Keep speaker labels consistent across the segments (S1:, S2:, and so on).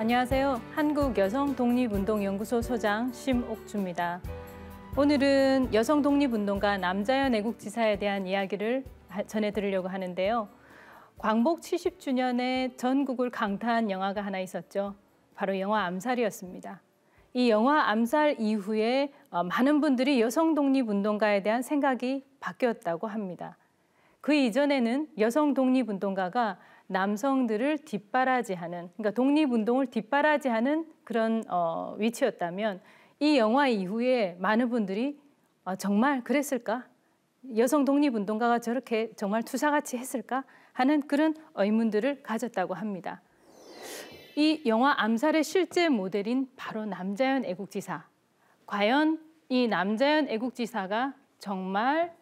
S1: 안녕하세요. 한국여성독립운동연구소 소장 심옥주입니다. 오늘은 여성독립운동가 남자연 애국지사에 대한 이야기를 전해드리려고 하는데요. 광복 70주년에 전국을 강타한 영화가 하나 있었죠. 바로 영화 암살이었습니다. 이 영화 암살 이후에 많은 분들이 여성독립운동가에 대한 생각이 바뀌었다고 합니다. 그 이전에는 여성독립운동가가 남성들을 뒷바라지하는, 그러니까 독립운동을 뒷바라지하는 그런 위치였다면 이 영화 이후에 많은 분들이 정말 그랬을까? 여성 독립운동가가 저렇게 정말 투사같이 했을까? 하는 그런 의문들을 가졌다고 합니다. 이 영화 암살의 실제 모델인 바로 남자연 애국지사. 과연 이 남자연 애국지사가 정말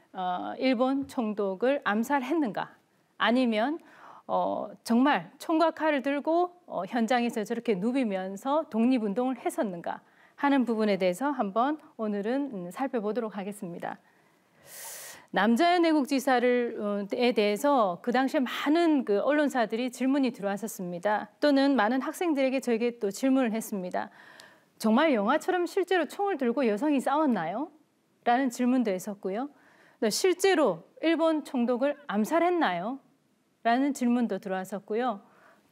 S1: 일본 총독을 암살했는가? 아니면 정말 총과 칼을 들고 현장에서 저렇게 누비면서 독립운동을 했었는가 하는 부분에 대해서 한번 오늘은 살펴보도록 하겠습니다. 남자연 애국지사에 대해서 그 당시에 많은 언론사들이 질문이 들어왔었습니다. 또는 많은 학생들에게 저에게 또 질문을 했습니다. 정말 영화처럼 실제로 총을 들고 여성이 싸웠나요? 라는 질문도 했었고요. 실제로 일본 총독을 암살했나요? 라는 질문도 들어왔었고요.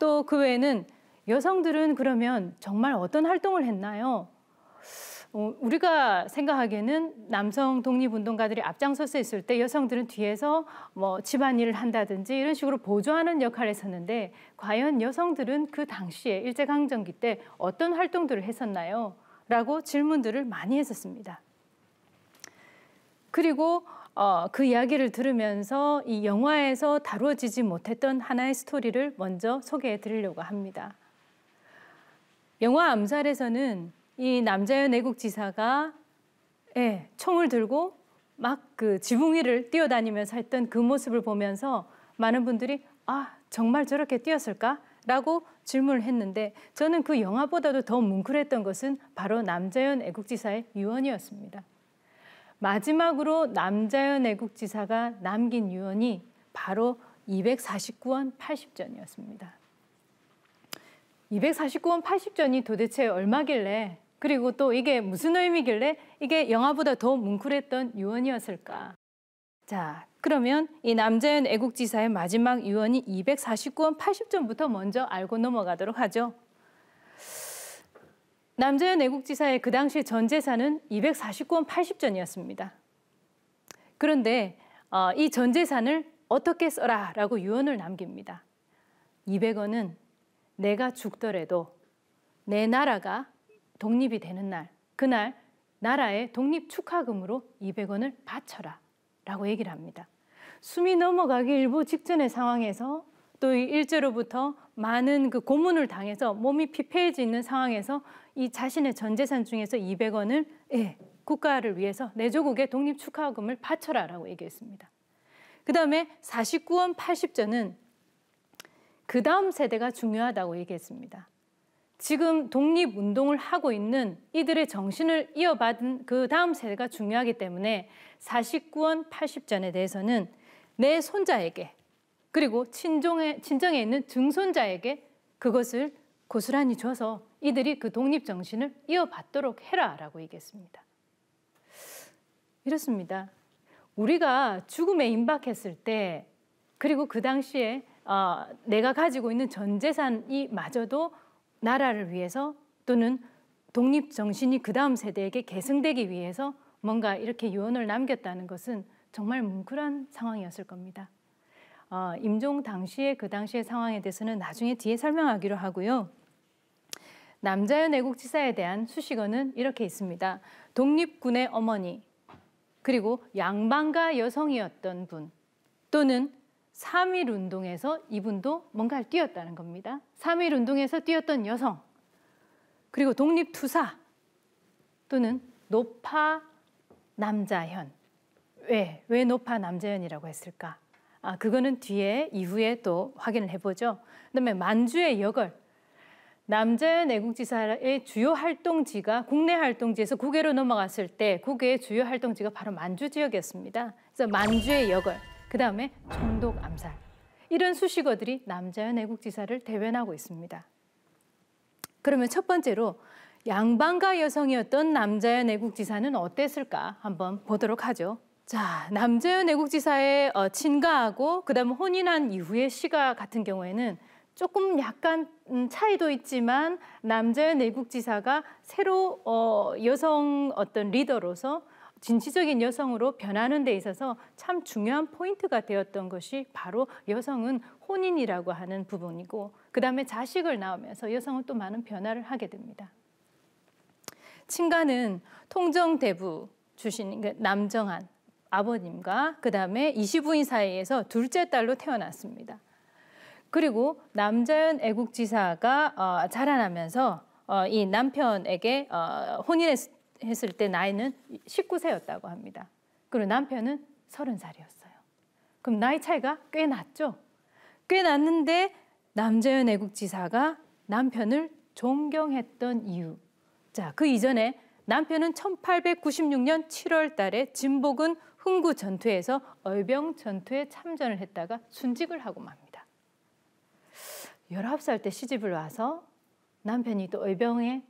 S1: 또 그 외에는 여성들은 그러면 정말 어떤 활동을 했나요? 우리가 생각하기에는 남성 독립운동가들이 앞장서서 있을 때 여성들은 뒤에서 집안일을 한다든지 이런 식으로 보조하는 역할을 했었는데 과연 여성들은 그 당시에 일제강점기 때 어떤 활동들을 했었나요? 라고 질문들을 많이 했었습니다. 그리고 그 이야기를 들으면서 이 영화에서 다루어지지 못했던 하나의 스토리를 먼저 소개해 드리려고 합니다. 영화 암살에서는 이 남자연 애국지사가 총을 들고 막 지붕 위를 뛰어다니면서 했던 그 모습을 보면서 많은 분들이 정말 저렇게 뛰었을까? 라고 질문을 했는데 저는 그 영화보다도 더 뭉클했던 것은 바로 남자연 애국지사의 유언이었습니다. 마지막으로 남자연 애국지사가 남긴 유언이 바로 249원 80전이었습니다. 249원 80전이 도대체 얼마길래, 그리고 또 이게 무슨 의미길래 이게 영화보다 더 뭉클했던 유언이었을까? 자, 그러면 이 남자연 애국지사의 마지막 유언이 249원 80전부터 먼저 알고 넘어가도록 하죠. 남자연 애국지사의 그 당시 전 재산은 249원 80전이었습니다. 그런데 이 전 재산을 어떻게 써라 라고 유언을 남깁니다. 200원은 내가 죽더라도 내 나라가 독립이 되는 날, 그날 나라의 독립 축하금으로 200원을 바쳐라 라고 얘기를 합니다. 숨이 넘어가기 일보 직전의 상황에서 또 이 일제로부터 많은 고문을 당해서 몸이 피폐해져 있는 상황에서 이 자신의 전 재산 중에서 200원을 국가를 위해서 내 조국의 독립 축하금을 바쳐라 라고 얘기했습니다. 그 다음에 49원 80전은 그 다음 세대가 중요하다고 얘기했습니다. 지금 독립운동을 하고 있는 이들의 정신을 이어받은 그 다음 세대가 중요하기 때문에 49원 80전에 대해서는 내 손자에게 그리고 친정에 있는 증손자에게 그것을 고스란히 줘서 이들이 그 독립정신을 이어받도록 해라 라고 얘기했습니다. 이렇습니다. 우리가 죽음에 임박했을 때 그리고 그 당시에 내가 가지고 있는 전 재산이 마저도 나라를 위해서 또는 독립정신이 그 다음 세대에게 계승되기 위해서 뭔가 이렇게 유언을 남겼다는 것은 정말 뭉클한 상황이었을 겁니다. 임종 당시의 그 당시의 상황에 대해서는 나중에 뒤에 설명하기로 하고요. 남자연 애국지사에 대한 수식어는 이렇게 있습니다. 독립군의 어머니, 그리고 양반가 여성이었던 분, 또는 3.1운동에서 이분도 뭔가를 뛰었다는 겁니다. 3.1운동에서 뛰었던 여성, 그리고 독립투사, 또는 노파 남자현. 왜 노파 남자현이라고 했을까? 그거는 이후에 또 확인을 해보죠. 그다음에 만주의 여걸. 남자연 애국지사의 주요 활동지가 국내 활동지에서 국외로 넘어갔을 때 국외의 주요 활동지가 바로 만주 지역이었습니다. 그래서 만주의 여걸, 그 다음에 총독 암살. 이런 수식어들이 남자연 애국지사를 대변하고 있습니다. 그러면 첫 번째로 양반가 여성이었던 남자연 애국지사는 어땠을까 한번 보도록 하죠. 자, 남자연 애국지사의 친가하고 그다음 혼인한 이후의 시가 같은 경우에는 조금 약간 차이도 있지만 남자연 애국지사가 새로 여성 어떤 리더로서 진취적인 여성으로 변하는 데 있어서 참 중요한 포인트가 되었던 것이 바로 여성은 혼인이라고 하는 부분이고 그다음에 자식을 낳으면서 여성은 또 많은 변화를 하게 됩니다. 친가는 통정대부 출신 남정한 아버님과 그다음에 이시부인 사이에서 둘째 딸로 태어났습니다. 그리고 남자연 애국지사가 자라나면서 이 남편에게 혼인했을 때 나이는 19세였다고 합니다. 그리고 남편은 30살이었어요. 그럼 나이 차이가 꽤 났죠? 꽤 났는데 남자연 애국지사가 남편을 존경했던 이유. 자, 그 이전에 남편은 1896년 7월 달에 진복은 흥구 전투에서 얼병 전투에 참전을 했다가 순직을 하고 맙니다. 19살 때 시집을 와서 남편이 또 얼병에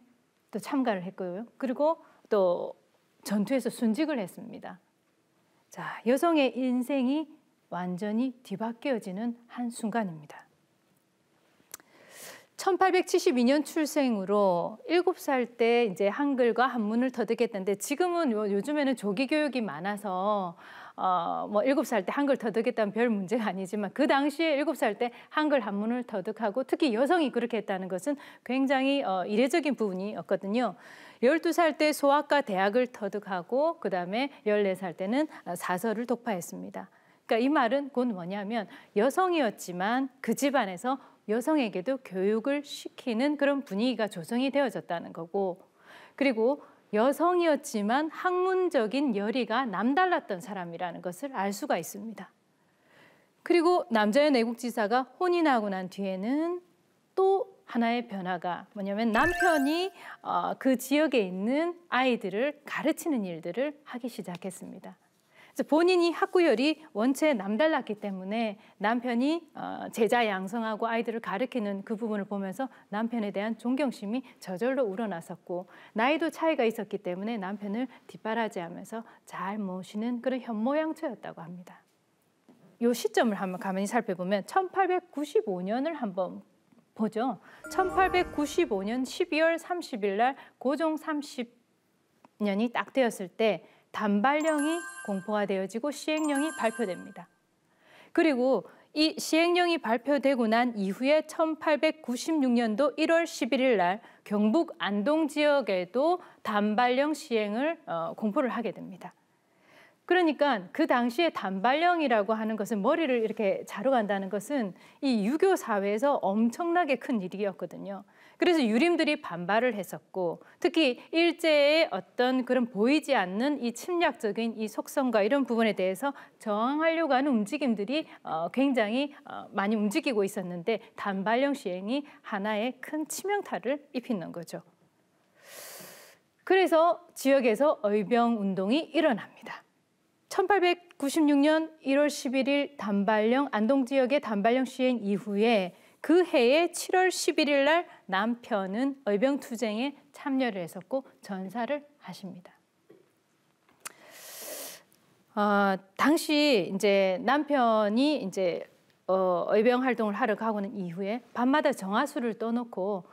S1: 또 참가를 했고요. 그리고 또 전투에서 순직을 했습니다. 자, 여성의 인생이 완전히 뒤바뀌어지는 한 순간입니다. 1872년 출생으로 7살 때 이제 한글과 한문을 터득했는데 지금은 요즘에는 조기 교육이 많아서 뭐 7살 때 한글 터득했다면 별 문제가 아니지만 그 당시에 7살 때 한글 한문을 터득하고 특히 여성이 그렇게 했다는 것은 굉장히 이례적인 부분이었거든요. 12살 때 소아과 대학을 터득하고 그다음에 14살 때는 사서를 독파했습니다. 그러니까 이 말은 곧 뭐냐면 여성이었지만 그 집안에서 여성에게도 교육을 시키는 그런 분위기가 조성이 되어졌다는 거고 그리고 여성이었지만 학문적인 열의가 남달랐던 사람이라는 것을 알 수가 있습니다. 그리고 남자연 애국지사가 혼인하고 난 뒤에는 또 하나의 변화가 뭐냐면 남편이 그 지역에 있는 아이들을 가르치는 일들을 하기 시작했습니다. 그래서 본인이 학구열이 원체 남달랐기 때문에 남편이 제자 양성하고 아이들을 가르치는 그 부분을 보면서 남편에 대한 존경심이 저절로 우러나섰고 나이도 차이가 있었기 때문에 남편을 뒷바라지하면서 잘 모시는 그런 현모양처였다고 합니다. 이 시점을 한번 가만히 살펴보면 1895년을 한번 보죠. 1895년 12월 30일 날 고종 30년이 딱 되었을 때 단발령이 공포가 되어지고 시행령이 발표됩니다. 그리고 이 시행령이 발표되고 난 이후에 1896년도 1월 11일 날 경북 안동 지역에도 단발령 시행을 공포를 하게 됩니다. 그러니까 그 당시에 단발령이라고 하는 것은 머리를 이렇게 자르고 간다는 것은 이 유교 사회에서 엄청나게 큰 일이었거든요. 그래서 유림들이 반발을 했었고 특히 일제의 어떤 그런 보이지 않는 이 침략적인 이 속성과 이런 부분에 대해서 저항하려고 하는 움직임들이 굉장히 많이 움직이고 있었는데 단발령 시행이 하나의 큰 치명타를 입히는 거죠. 그래서 지역에서 얼병 운동이 일어납니다. 1896년 1월 11일 단발령 안동 지역의 단발령 시행 이후에 그 해의 7월 11일 날 남편은 얼병투쟁에 참여를 했었고 전사를 하십니다. 당시 이제 남편이 이제 얼병 활동을 하러 가고는 이후에 밤마다 정화수를 떠놓고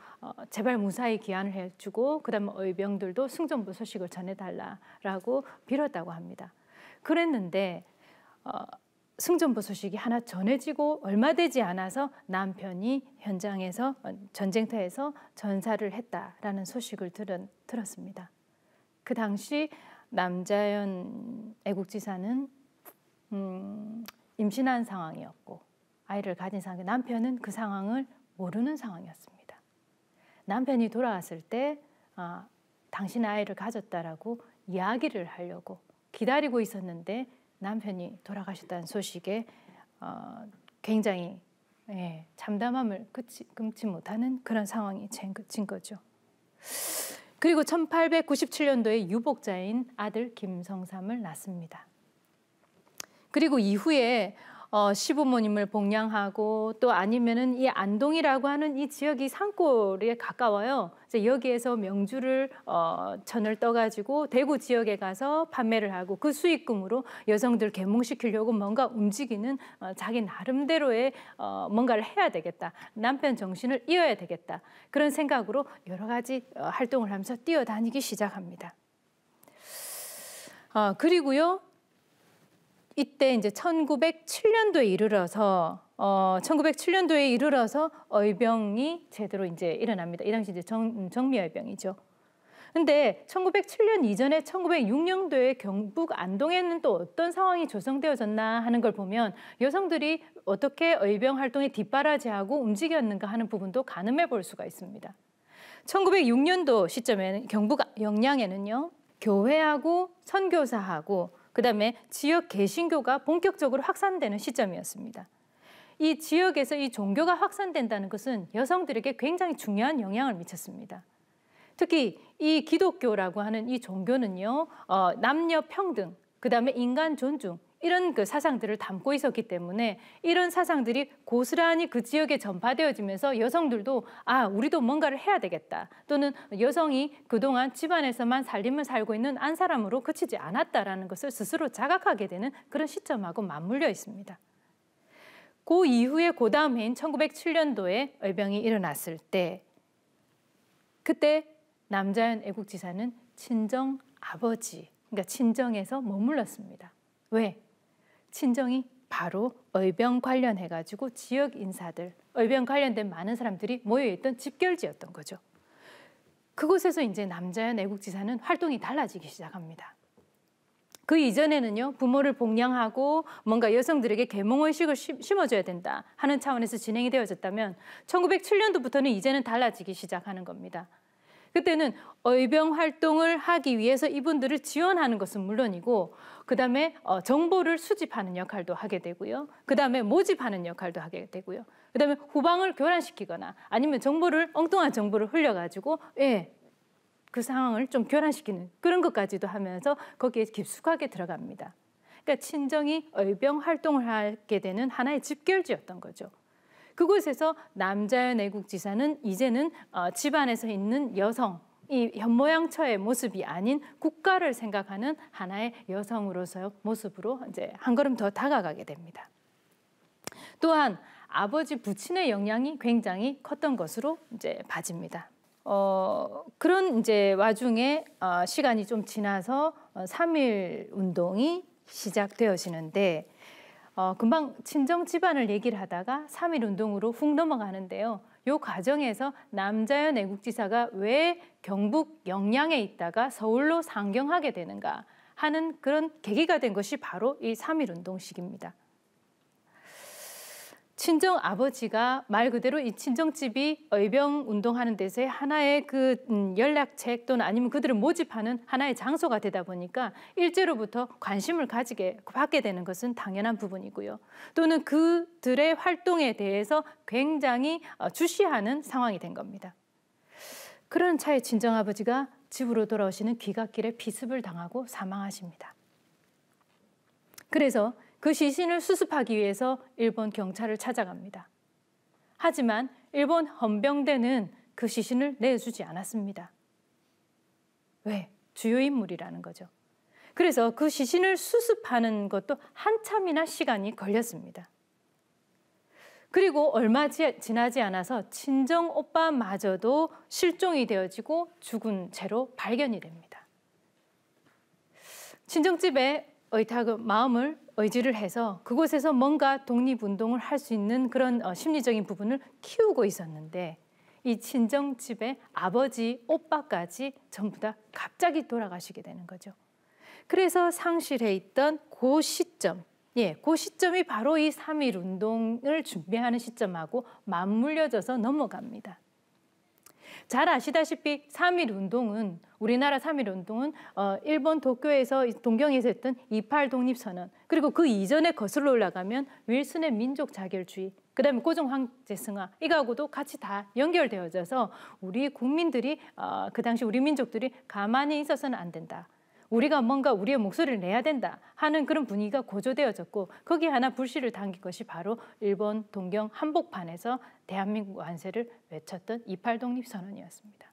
S1: 제발 무사히 귀환을 해주고 그다음에 얼병들도 승전부 소식을 전해달라라고 빌었다고 합니다. 그랬는데 승전부 소식이 하나 전해지고 얼마 되지 않아서 남편이 현장에서 전쟁터에서 전사를 했다라는 소식을 들었습니다. 그 당시 남자연 애국지사는 임신한 상황이었고 아이를 가진 상황에 남편은 그 상황을 모르는 상황이었습니다. 남편이 돌아왔을 때 당신 아이를 가졌다라고 이야기를 하려고 기다리고 있었는데 남편이 돌아가셨다는 소식에 굉장히 참담함을 금치 못하는 그런 상황이 진 거죠. 그리고 1897년도에 유복자인 아들 김성삼을 낳습니다. 그리고 이후에 시부모님을 봉양하고 또 아니면은 이 안동이라고 하는 이 지역이 산골에 가까워요. 이제 여기에서 명주를 천을 떠가지고 대구 지역에 가서 판매를 하고 그 수익금으로 여성들 계몽시키려고 뭔가 움직이는 자기 나름대로의 뭔가를 해야 되겠다. 남편 정신을 이어야 되겠다. 그런 생각으로 여러 가지 활동을 하면서 뛰어다니기 시작합니다. 그리고요. 이때 이제 1907년도에 이르러서 의병이 제대로 이제 일어납니다. 이 당시 이제 정미의병이죠. 근데 1907년 이전에 1906년도에 경북 안동에는 또 어떤 상황이 조성되어졌나 하는 걸 보면 여성들이 어떻게 의병 활동에 뒷바라지하고 움직였는가 하는 부분도 가늠해 볼 수가 있습니다. 1906년도 시점에는 경북 영양에는요. 교회하고 선교사하고 그다음에 지역 개신교가 본격적으로 확산되는 시점이었습니다. 이 지역에서 이 종교가 확산된다는 것은 여성들에게 굉장히 중요한 영향을 미쳤습니다. 특히 이 기독교라고 하는 이 종교는요, 남녀 평등, 그다음에 인간 존중 이런 그 사상들을 담고 있었기 때문에 이런 사상들이 고스란히 그 지역에 전파되어지면서 여성들도 우리도 뭔가를 해야 되겠다. 또는 여성이 그동안 집안에서만 살림을 살고 있는 한 사람으로 그치지 않았다라는 것을 스스로 자각하게 되는 그런 시점하고 맞물려 있습니다. 그 이후에 그 다음 해인 1907년도에 의병이 일어났을 때 그때 남자연 애국지사는 친정 아버지, 그러니까 친정에서 머물렀습니다. 왜? 친정이 바로 의병 관련해가지고 지역 인사들, 의병 관련된 많은 사람들이 모여있던 집결지였던 거죠. 그곳에서 이제 남자연 애국지사는 활동이 달라지기 시작합니다. 그 이전에는요, 부모를 봉양하고 뭔가 여성들에게 계몽의식을 심어줘야 된다 하는 차원에서 진행이 되어졌다면 1907년도부터는 이제는 달라지기 시작하는 겁니다. 그때는 의병 활동을 하기 위해서 이분들을 지원하는 것은 물론이고 그다음에 정보를 수집하는 역할도 하게 되고요. 그다음에 모집하는 역할도 하게 되고요. 그다음에 후방을 교란시키거나 아니면 엉뚱한 정보를 흘려가지고 그 상황을 좀 교란시키는 그런 것까지도 하면서 거기에 깊숙하게 들어갑니다. 그러니까 친정이 의병 활동을 하게 되는 하나의 집결지였던 거죠. 그곳에서 남자연 애국지사는 이제는 집안에서 있는 여성, 이 현모양처의 모습이 아닌 국가를 생각하는 하나의 여성으로서의 모습으로 이제 한 걸음 더 다가가게 됩니다. 또한 아버지 부친의 영향이 굉장히 컸던 것으로 이제 봐집니다. 그런 이제 와중에 시간이 좀 지나서 3.1 운동이 시작되어지는데 금방 친정 집안을 얘기를 하다가 3.1 운동으로 훅 넘어가는데요. 이 과정에서 남자연 애국지사가 왜 경북 영양에 있다가 서울로 상경하게 되는가 하는 그런 계기가 된 것이 바로 이 3.1 운동 시기입니다. 친정 아버지가 말 그대로 이 친정집이 의병 운동하는 데서의 하나의 그 연락책 또는 아니면 그들을 모집하는 하나의 장소가 되다 보니까 일제로부터 관심을 받게 되는 것은 당연한 부분이고요. 또는 그들의 활동에 대해서 굉장히 주시하는 상황이 된 겁니다. 그런 차에 친정 아버지가 집으로 돌아오시는 귀갓길에 피습을 당하고 사망하십니다. 그래서 그 시신을 수습하기 위해서 일본 경찰을 찾아갑니다. 하지만 일본 헌병대는 그 시신을 내주지 않았습니다. 왜? 주요 인물이라는 거죠. 그래서 그 시신을 수습하는 것도 한참이나 시간이 걸렸습니다. 그리고 얼마 지나지 않아서 친정 오빠마저도 실종이 되어지고 죽은 채로 발견이 됩니다. 친정집에 마음을 의지를 해서 그곳에서 뭔가 독립운동을 할 수 있는 그런 심리적인 부분을 키우고 있었는데 이 친정집의 아버지, 오빠까지 전부 다 갑자기 돌아가시게 되는 거죠. 그래서 상실해 있던 그 시점, 그 시점이 바로 이 3.1 운동을 준비하는 시점하고 맞물려져서 넘어갑니다. 잘 아시다시피 3.1 운동은 우리나라 3.1 운동은 일본 도쿄에서 동경에서 했던 28 독립선언 그리고 그 이전에 거슬러 올라가면 윌슨의 민족 자결주의 그다음에 고종 황제승화 이거하고도 같이 다 연결되어져서 우리 국민들이 그 당시 우리 민족들이 가만히 있어서는 안 된다. 우리가 뭔가 우리의 목소리를 내야 된다 하는 그런 분위기가 고조되어졌고 거기에 하나 불씨를 당긴 것이 바로 일본 동경 한복판에서 대한민국 완세를 외쳤던 28 독립선언이었습니다.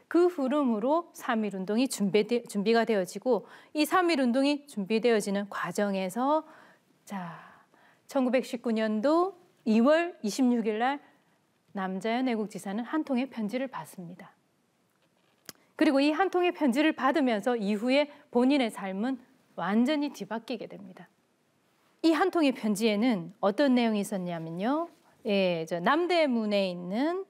S1: 그 흐름으로 3.1운동이 준비가 되어지고 이 3.1운동이 준비되어지는 과정에서 1919년도 2월 26일 날 남자연 애국지사는 한 통의 편지를 받습니다. 그리고 이 한 통의 편지를 받으면서 이후에 본인의 삶은 완전히 뒤바뀌게 됩니다. 이 한 통의 편지에는 어떤 내용이 있었냐면요. 남대문에 있는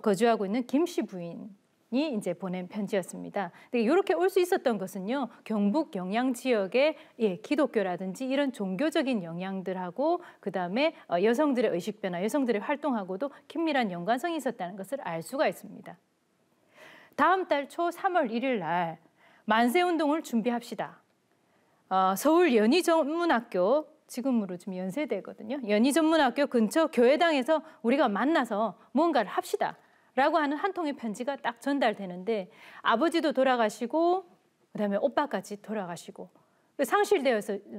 S1: 거주하고 있는 김 씨 부인이 이제 보낸 편지였습니다. 이렇게 올 수 있었던 것은요. 경북 영양 지역의 기독교라든지 이런 종교적인 영향들하고 그다음에 여성들의 의식 변화, 여성들의 활동하고도 긴밀한 연관성이 있었다는 것을 알 수가 있습니다. 다음 달 초 3월 1일 날 만세운동을 준비합시다. 서울 연희전문학교, 지금으로 좀 연세대거든요. 연희전문학교 근처 교회당에서 우리가 만나서 무언가를 합시다. 라고 하는 한 통의 편지가 딱 전달되는데 아버지도 돌아가시고 그다음에 오빠까지 돌아가시고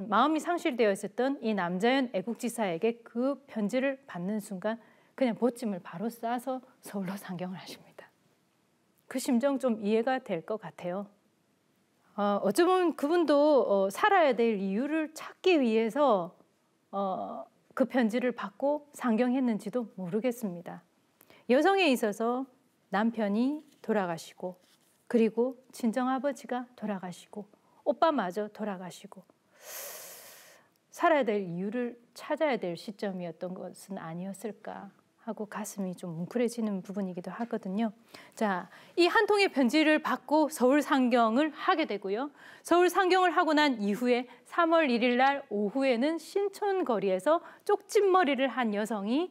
S1: 마음이 상실되어 있었던 이 남자연 애국지사에게 그 편지를 받는 순간 그냥 보찜을 바로 싸서 서울로 상경을 하십니다. 그 심정 좀 이해가 될 것 같아요. 어쩌면 그분도 살아야 될 이유를 찾기 위해서 그 편지를 받고 상경했는지도 모르겠습니다. 여성에 있어서 남편이 돌아가시고 그리고 친정아버지가 돌아가시고 오빠마저 돌아가시고 살아야 될 이유를 찾아야 될 시점이었던 것은 아니었을까 하고 가슴이 좀 뭉클해지는 부분이기도 하거든요. 이 한 통의 편지를 받고 서울 상경을 하게 되고요. 서울 상경을 하고 난 이후에 3월 1일 날 오후에는 신촌 거리에서 쪽집머리를 한 여성이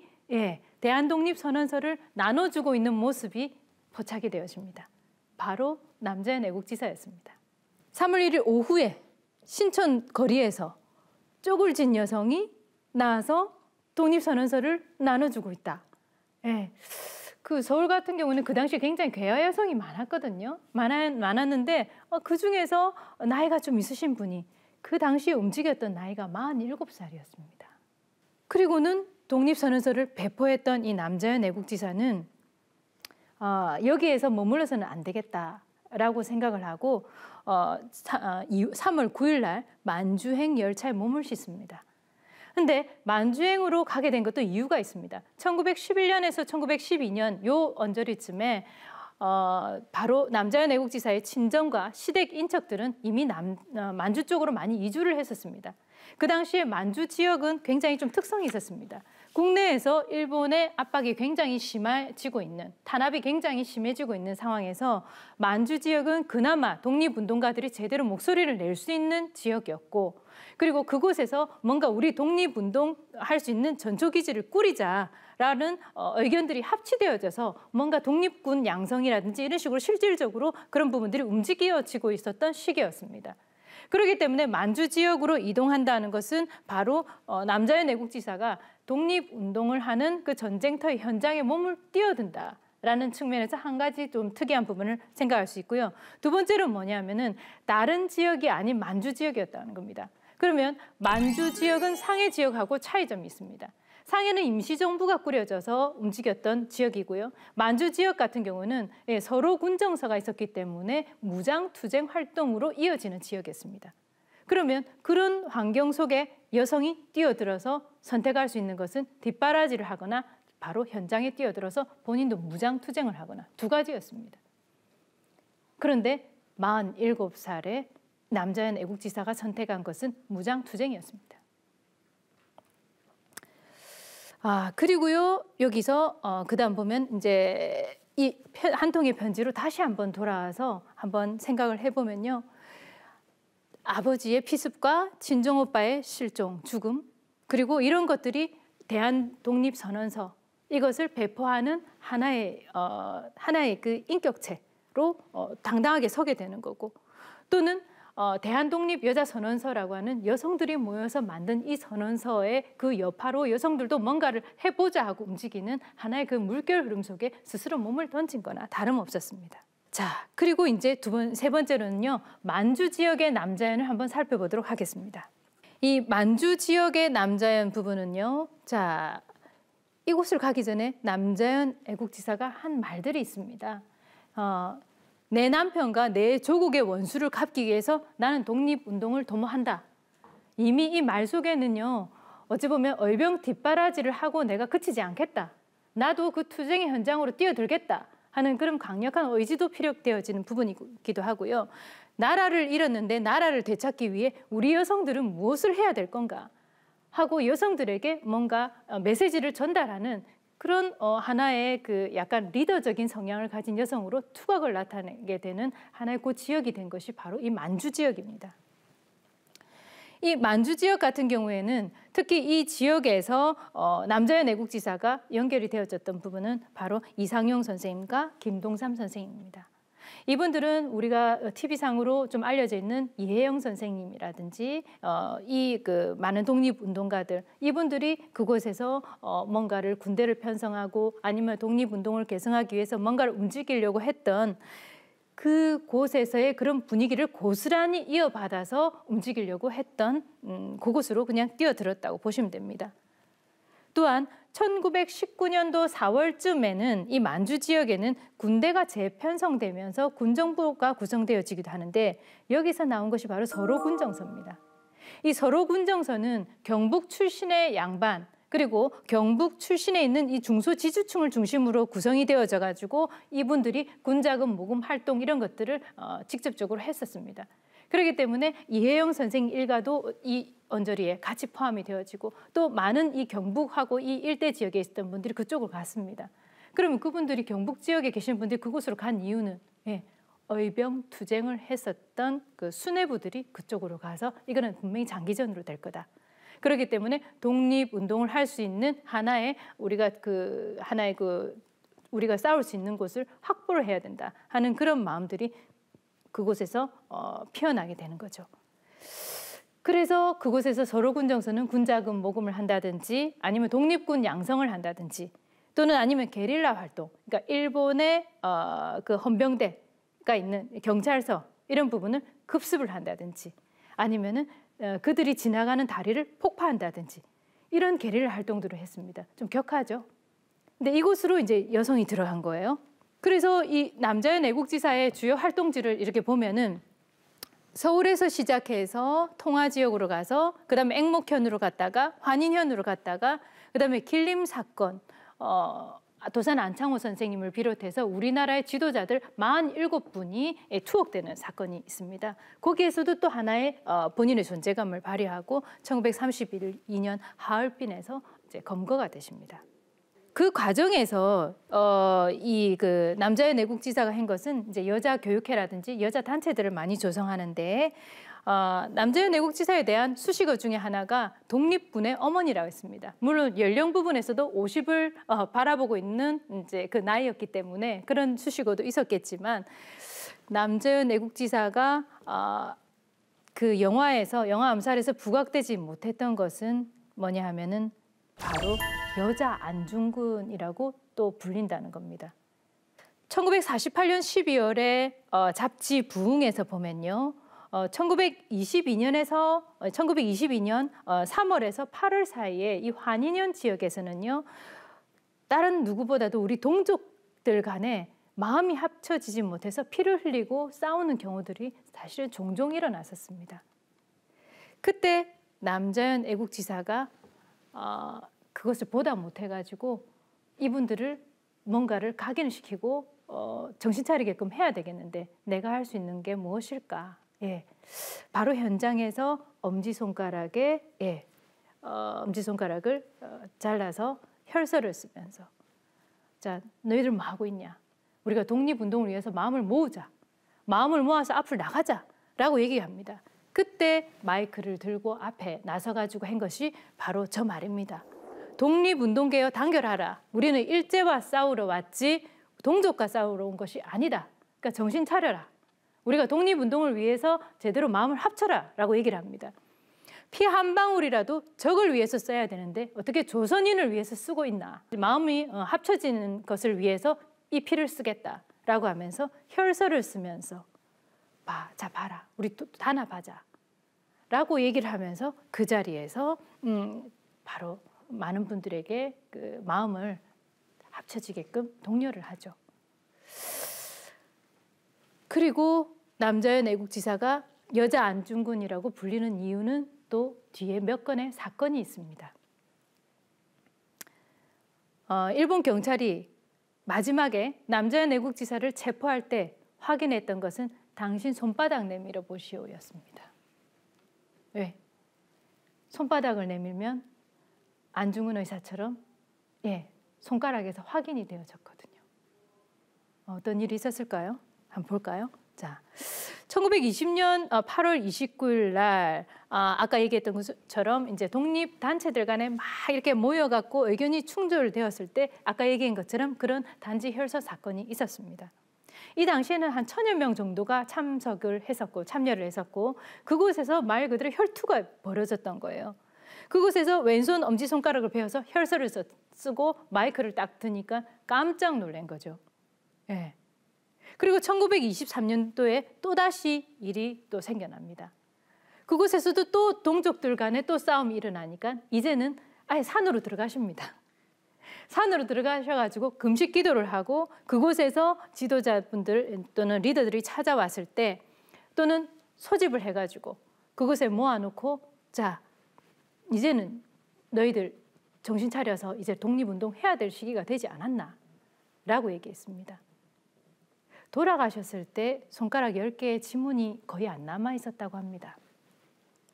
S1: 대한독립선언서를 나눠주고 있는 모습이 포착이 되어집니다. 바로 남자연 애국지사였습니다. 3월 1일 오후에 신촌 거리에서 쪽을 진 여성이 나와서 독립선언서를 나눠주고 있다. 그 서울 같은 경우는 그 당시 굉장히 괴화 여성이 많았거든요. 많았는데 그 중에서 나이가 좀 있으신 분이 그 당시에 움직였던 나이가 47살이었습니다. 그리고는 독립선언서를 배포했던 이 남자연 애국지사는 여기에서 머물러서는 안 되겠다라고 생각을 하고 3월 9일 날 만주행 열차에 몸을 싣습니다. 근데 만주행으로 가게 된 것도 이유가 있습니다. 1911년에서 1912년 요 언저리쯤에 바로 남자연 애국지사의 친정과 시댁 인척들은 이미 만주 쪽으로 많이 이주를 했었습니다. 그 당시에 만주 지역은 굉장히 좀 특성이 있었습니다. 국내에서 일본의 압박이 굉장히 심해지고 있는, 탄압이 굉장히 심해지고 있는 상황에서 만주 지역은 그나마 독립운동가들이 제대로 목소리를 낼 수 있는 지역이었고 그리고 그곳에서 뭔가 우리 독립운동 할 수 있는 전초기지를 꾸리자라는 의견들이 합치되어져서 뭔가 독립군 양성이라든지 이런 식으로 실질적으로 그런 부분들이 움직여지고 있었던 시기였습니다. 그렇기 때문에 만주 지역으로 이동한다는 것은 바로 남자연 애국지사가 독립운동을 하는 그 전쟁터의 현장에 몸을 뛰어든다라는 측면에서 한 가지 좀 특이한 부분을 생각할 수 있고요. 두 번째는 뭐냐면은 다른 지역이 아닌 만주 지역이었다는 겁니다. 그러면 만주 지역은 상해 지역하고 차이점이 있습니다. 상해는 임시정부가 꾸려져서 움직였던 지역이고요. 만주 지역 같은 경우는 서로 군정서가 있었기 때문에 무장투쟁 활동으로 이어지는 지역이었습니다. 그러면 그런 환경 속에 여성이 뛰어들어서 선택할 수 있는 것은 뒷바라지를 하거나 바로 현장에 뛰어들어서 본인도 무장투쟁을 하거나 두 가지였습니다. 그런데 47살의 남자연 애국지사가 선택한 것은 무장투쟁이었습니다. 그리고요, 여기서 그다음 보면 이제 이 한 통의 편지로 다시 한번 돌아와서 한번 생각을 해보면요. 아버지의 피습과 친정오빠의 실종, 죽음, 그리고 이런 것들이 대한독립선언서, 이것을 배포하는 하나의 그 인격체로 당당하게 서게 되는 거고, 또는 대한독립여자선언서라고 하는 여성들이 모여서 만든 이 선언서의 그 여파로 여성들도 뭔가를 해보자 하고 움직이는 하나의 그 물결 흐름 속에 스스로 몸을 던진 거나 다름없었습니다. 자, 그리고 이제 세 번째로는요, 만주 지역의 남자연을 한번 살펴보도록 하겠습니다. 이 만주 지역의 남자연 부분은요, 자, 이곳을 가기 전에 남자연 애국지사가 한 말들이 있습니다. 내 남편과 내 조국의 원수를 갚기 위해서 나는 독립운동을 도모한다. 이미 이 말 속에는요, 어찌 보면 얼병 뒷바라지를 하고 내가 그치지 않겠다. 나도 그 투쟁의 현장으로 뛰어들겠다 하는 그런 강력한 의지도 피력되어지는 부분이기도 하고요. 나라를 잃었는데 나라를 되찾기 위해 우리 여성들은 무엇을 해야 될 건가 하고 여성들에게 뭔가 메시지를 전달하는 그런 하나의 그 약간 리더적인 성향을 가진 여성으로 투각을 나타내게 되는 하나의 그 지역이 된 것이 바로 이 만주 지역입니다. 이 만주 지역 같은 경우에는 특히 이 지역에서 남자연 애국지사가 연결이 되어졌던 부분은 바로 이상용 선생님과 김동삼 선생님입니다. 이분들은 우리가 TV상으로 좀 알려져 있는 이혜영 선생님이라든지 이 그 많은 독립운동가들, 이분들이 그곳에서 뭔가를 군대를 편성하고 아니면 독립운동을 계승하기 위해서 뭔가를 움직이려고 했던 그곳에서의 그런 분위기를 고스란히 이어받아서 움직이려고 했던 그곳으로 그냥 뛰어들었다고 보시면 됩니다. 또한 1919년도 4월쯤에는 이 만주 지역에는 군대가 재편성되면서 군정부가 구성되어지기도 하는데 여기서 나온 것이 바로 서로군정서입니다. 이 서로군정서는 경북 출신의 양반 그리고 경북 출신에 있는 이 중소지주층을 중심으로 구성이 되어져 가지고 이분들이 군자금 모금 활동 이런 것들을 직접적으로 했었습니다. 그렇기 때문에 이혜영 선생 일가도 이 언저리에 같이 포함이 되어지고 또 많은 이 경북하고 이 일대 지역에 있었던 분들이 그쪽으로 갔습니다. 그러면 그분들이 경북 지역에 계신 분들이 그곳으로 간 이유는 의병 투쟁을 했었던 그 수뇌부들이 그쪽으로 가서 이거는 분명히 장기전으로 될 거다. 그렇기 때문에 독립운동을 할 수 있는 하나의 우리가 우리가 싸울 수 있는 곳을 확보를 해야 된다 하는 그런 마음들이 그곳에서 피어나게 되는 거죠. 그래서 그곳에서 서로군정서는 군자금 모금을 한다든지 아니면 독립군 양성을 한다든지 또는 아니면 게릴라 활동, 그러니까 일본의 그 헌병대가 있는 경찰서 이런 부분을 급습을 한다든지 아니면은 그들이 지나가는 다리를 폭파한다든지 이런 게릴라 활동들을 했습니다. 좀 격하죠. 근데 이곳으로 이제 여성이 들어간 거예요. 그래서 이 남자연 애국지사의 주요 활동지를 이렇게 보면은 서울에서 시작해서 통화 지역으로 가서 그다음에 앵목현으로 갔다가 환인현으로 갔다가 그다음에 길림 사건, 도산 안창호 선생님을 비롯해서 우리나라의 지도자들 47분이 투옥되는 사건이 있습니다. 거기에서도 또 하나의 본인의 존재감을 발휘하고 1932년 하얼빈에서 이제 검거가 되십니다. 그 과정에서 이 그 남자연 애국지사가 한 것은 이제 여자 교육회라든지 여자 단체들을 많이 조성하는데 남자연 애국지사에 대한 수식어 중에 하나가 독립군의 어머니라고 했습니다. 물론 연령 부분에서도 50을 바라보고 있는 이제 그 나이였기 때문에 그런 수식어도 있었겠지만 남자연 애국지사가 그 영화 암살에서 부각되지 못했던 것은 뭐냐 하면은 바로 여자 안중근이라고 또 불린다는 겁니다. 1948년 12월에 잡지 부흥에서 보면요. 1922년 3월에서 8월 사이에 이 환인현 지역에서는요. 다른 누구보다도 우리 동족들 간에 마음이 합쳐지지 못해서 피를 흘리고 싸우는 경우들이 사실은 종종 일어났었습니다. 그때 남자연 애국지사가 그것을 보다 못해가지고 이분들을 뭔가를 각인을 시키고 정신 차리게끔 해야 되겠는데 내가 할 수 있는 게 무엇일까? 바로 현장에서 엄지손가락을 잘라서 혈서를 쓰면서 자, 너희들 뭐 하고 있냐? 우리가 독립운동을 위해서 마음을 모으자. 마음을 모아서 앞으로 나가자라고 얘기합니다. 그때 마이크를 들고 앞에 나서가지고 한 것이 바로 저 말입니다. 독립운동계여 단결하라. 우리는 일제와 싸우러 왔지 동족과 싸우러 온 것이 아니다. 그러니까 정신 차려라. 우리가 독립운동을 위해서 제대로 마음을 합쳐라 라고 얘기를 합니다. 피 한 방울이라도 적을 위해서 써야 되는데 어떻게 조선인을 위해서 쓰고 있나. 마음이 합쳐지는 것을 위해서 이 피를 쓰겠다 라고 하면서 혈서를 쓰면서 자 봐라 우리 또 단합하자 라고 얘기를 하면서 그 자리에서 바로 많은 분들에게 그 마음을 합쳐지게끔 독려를 하죠. 그리고 남자연 애국지사가 여자 안중근이라고 불리는 이유는 또 뒤에 몇 건의 사건이 있습니다. 일본 경찰이 마지막에 남자연 애국지사를 체포할 때 확인했던 것은 당신 손바닥 내밀어 보시오였습니다. 왜? 손바닥을 내밀면 안중근 의사처럼 손가락에서 확인이 되어졌거든요. 어떤 일이 있었을까요? 한번 볼까요? 자, 1920년 8월 29일 날 아까 얘기했던 것처럼 이제 독립 단체들 간에 막 이렇게 모여갖고 의견이 충돌되었을 때 아까 얘기한 것처럼 그런 단지 혈서 사건이 있었습니다. 이 당시에는 한 1000여 명 정도가 참여를 했었고 그곳에서 말 그대로 혈투가 벌어졌던 거예요. 그곳에서 왼손 엄지손가락을 베어서 혈서를 쓰고 마이크를 딱 드니까 깜짝 놀란 거죠. 예. 그리고 1923년도에 또다시 일이 또 생겨납니다. 그곳에서도 또 동족들 간에 또 싸움이 일어나니까 이제는 아예 산으로 들어가십니다. 산으로 들어가셔가지고 금식 기도를 하고 그곳에서 지도자분들 또는 리더들이 찾아왔을 때 또는 소집을 해가지고 그곳에 모아놓고 자 이제는 너희들 정신 차려서 이제 독립운동 해야 될 시기가 되지 않았나 라고 얘기했습니다. 돌아가셨을 때 손가락 10개의 지문이 거의 안 남아 있었다고 합니다.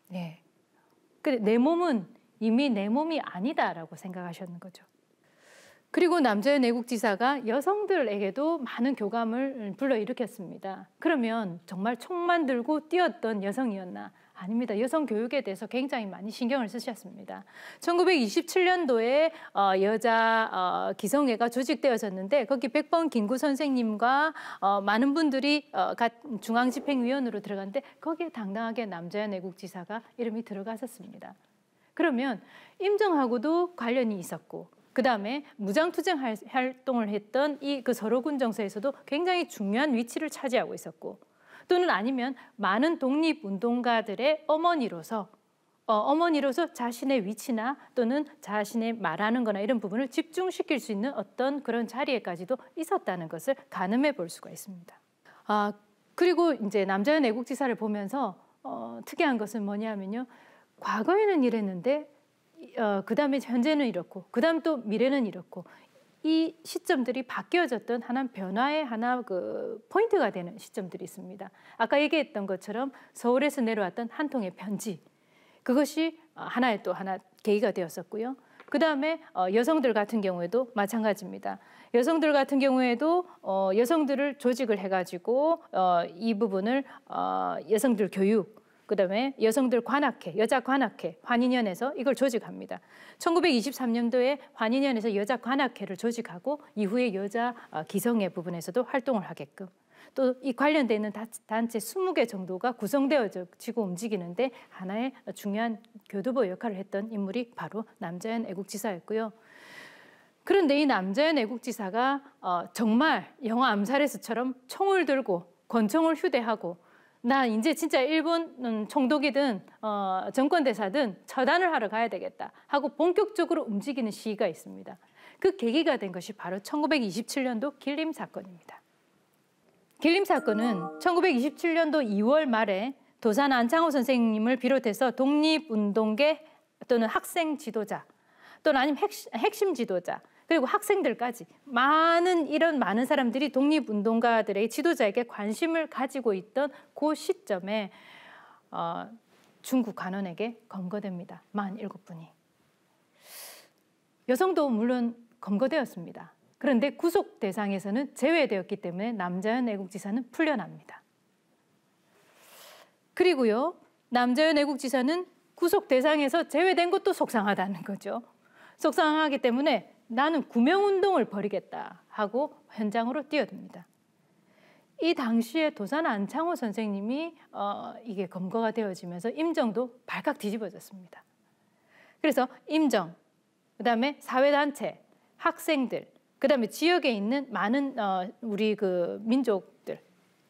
S1: 네. 근데 내 몸은 이미 내 몸이 아니다라고 생각하셨는 거죠. 그리고 남자연 애국지사가 여성들에게도 많은 교감을 불러일으켰습니다. 그러면 정말 총만 들고 뛰었던 여성이었나? 아닙니다. 여성 교육에 대해서 굉장히 많이 신경을 쓰셨습니다. 1927년도에 여자 기성회가 조직되어졌는데 거기 백번 김구 선생님과 많은 분들이 중앙집행위원으로 들어갔는데 거기에 당당하게 남자연 애국지사가 이름이 들어갔었습니다. 그러면 임정하고도 관련이 있었고 그 다음에 무장투쟁 활동을 했던 그 서로군정서에서도 굉장히 중요한 위치를 차지하고 있었고 또는 아니면 많은 독립운동가들의 어머니로서 자신의 위치나 또는 자신의 말하는 거나 이런 부분을 집중시킬 수 있는 어떤 그런 자리에까지도 있었다는 것을 가늠해 볼 수가 있습니다. 그리고 이제 남자연 애국지사를 보면서 특이한 것은 뭐냐면요. 과거에는 이랬는데 그 다음에 현재는 이렇고 그 다음 또 미래는 이렇고 이 시점들이 바뀌어졌던 하나의 변화의 그 포인트가 되는 시점들이 있습니다. 아까 얘기했던 것처럼 서울에서 내려왔던 한 통의 편지 그것이 하나의 또 하나 계기가 되었었고요. 그 다음에 여성들 같은 경우에도 마찬가지입니다. 여성들 같은 경우에도 여성들을 조직을 해가지고 이 부분을 여성들 교육 그다음에 여성들 관악회, 여자 관악회, 환인연에서 이걸 조직합니다. 1923년도에 환인연에서 여자 관악회를 조직하고 이후에 여자 기성회 부분에서도 활동을 하게끔 또 이 관련돼 있는 단체 20개 정도가 구성되어지고 움직이는데 하나의 중요한 교두보 역할을 했던 인물이 바로 남자연 애국지사였고요. 그런데 이 남자연 애국지사가 정말 영화 암살에서처럼 총을 들고 권총을 휴대하고 나 이제 진짜 일본 총독이든 정권대사든 처단을 하러 가야 되겠다 하고 본격적으로 움직이는 시기가 있습니다. 그 계기가 된 것이 바로 1927년도 길림 사건입니다. 길림 사건은 1927년도 2월 말에 도산 안창호 선생님을 비롯해서 독립운동계 또는 학생 지도자 또는 아니면 핵심 지도자 그리고 학생들까지 많은 사람들이 독립운동가들의 지도자에게 관심을 가지고 있던 그 시점에 중국 관원에게 검거됩니다. 47분이. 여성도 물론 검거되었습니다. 그런데 구속 대상에서는 제외되었기 때문에 남자연 애국지사는 풀려납니다. 그리고요, 남자연 애국지사는 구속 대상에서 제외된 것도 속상하다는 거죠. 속상하기 때문에 나는 구명운동을 벌이겠다 하고 현장으로 뛰어듭니다. 이 당시에 도산 안창호 선생님이 이게 검거가 되어지면서 임정도 발칵 뒤집어졌습니다. 그래서 임정, 그다음에 사회단체, 학생들, 그다음에 지역에 있는 많은 우리 그 민족들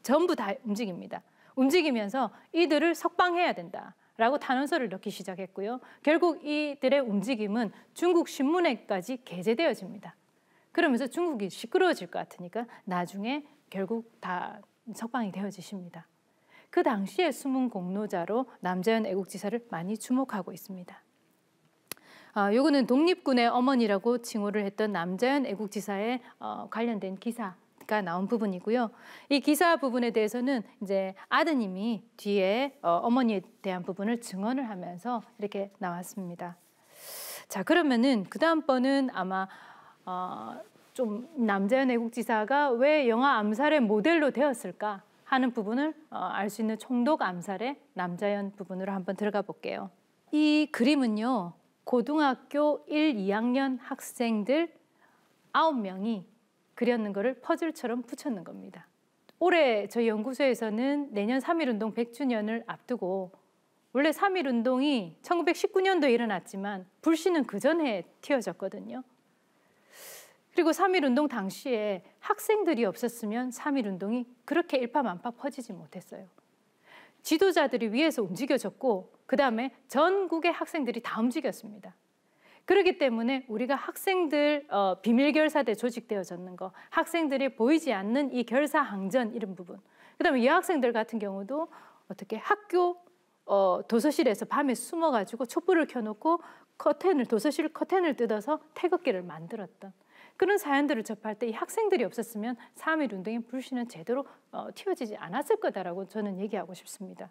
S1: 전부 다 움직입니다. 움직이면서 이들을 석방해야 된다라고 탄원서를 넣기 시작했고요. 결국 이들의 움직임은 중국 신문에까지 게재되어집니다. 그러면서 중국이 시끄러워질 것 같으니까 나중에 결국 다 석방이 되어지십니다. 그 당시에 숨은 공로자로 남자연 애국지사를 많이 주목하고 있습니다. 요거는 독립군의 어머니라고 칭호를 했던 남자연 애국지사에 관련된 기사가 나온 부분이고요. 이 기사 부분에 대해서는 이제 아드님이 뒤에 어머니에 대한 부분을 증언을 하면서 이렇게 나왔습니다. 자, 그러면은 그 다음번은 아마 좀 남자연 애국지사가 왜 영화 암살의 모델로 되었을까 하는 부분을 알 수 있는 총독 암살의 남자연 부분으로 한번 들어가 볼게요. 이 그림은요. 고등학교 1, 2학년 학생들 9명이 그렸는 거를 퍼즐처럼 붙였는 겁니다. 올해 저희 연구소에서는 내년 3.1운동 100주년을 앞두고 원래 3.1운동이 1919년도에 일어났지만 불씨는 그 전에 튀어졌거든요. 그리고 3.1운동 당시에 학생들이 없었으면 3.1운동이 그렇게 일파만파 퍼지지 못했어요. 지도자들이 위에서 움직여졌고 그 다음에 전국의 학생들이 다 움직였습니다. 그렇기 때문에 우리가 학생들 비밀결사대 조직되어졌는 거, 학생들이 보이지 않는 이 결사항전 이런 부분, 그 다음에 여학생들 같은 경우도 어떻게 학교 도서실에서 밤에 숨어가지고 촛불을 켜놓고 도서실 커튼을 뜯어서 태극기를 만들었던 그런 사연들을 접할 때 이 학생들이 없었으면 3.1운동의 불씨는 제대로 튀어지지 않았을 거다라고 저는 얘기하고 싶습니다.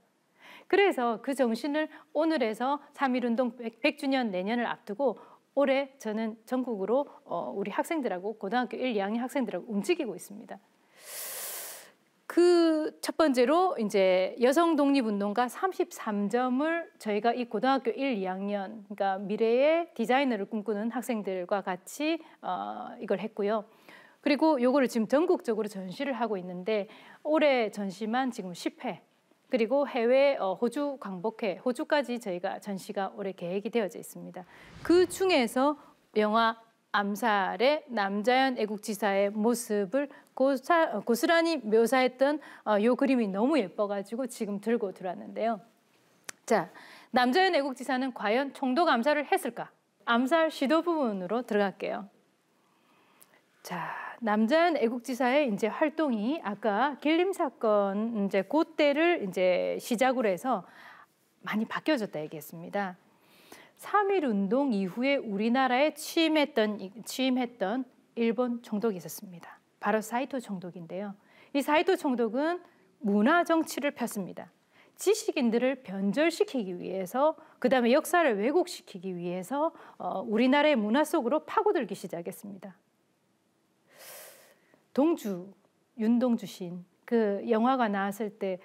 S1: 그래서 그 정신을 오늘에서 3.1운동 100주년 내년을 앞두고 올해 저는 전국으로 우리 학생들하고 고등학교 1, 2학년 학생들하고 움직이고 있습니다. 그 첫 번째로 이제 여성 독립운동가 33점을 저희가 이 고등학교 1, 2학년 그러니까 미래의 디자이너를 꿈꾸는 학생들과 같이 이걸 했고요. 그리고 요거를 지금 전국적으로 전시를 하고 있는데 올해 전시만 지금 10회 그리고 해외 호주 광복회 호주까지 저희가 전시가 올해 계획이 되어져 있습니다. 그 중에서 영화 암살의 남자연 애국지사의 모습을 고스란히 묘사했던 요 그림이 너무 예뻐가지고 지금 들고 들어왔는데요. 자, 남자연 애국지사는 과연 총독 암살을 했을까? 암살 시도 부분으로 들어갈게요. 자, 남자연 애국지사의 이제 활동이 아까 길림 사건 이제 그때를 이제 시작으로 해서 많이 바뀌어졌다 얘기했습니다. 3.1운동 이후에 우리나라에 취임했던 일본 총독이 있었습니다. 바로 사이토 총독인데요. 이 사이토 총독은 문화 정치를 폈습니다. 지식인들을 변절시키기 위해서 그 다음에 역사를 왜곡시키기 위해서 우리나라의 문화 속으로 파고들기 시작했습니다. 동주, 윤동주 시인 그 영화가 나왔을 때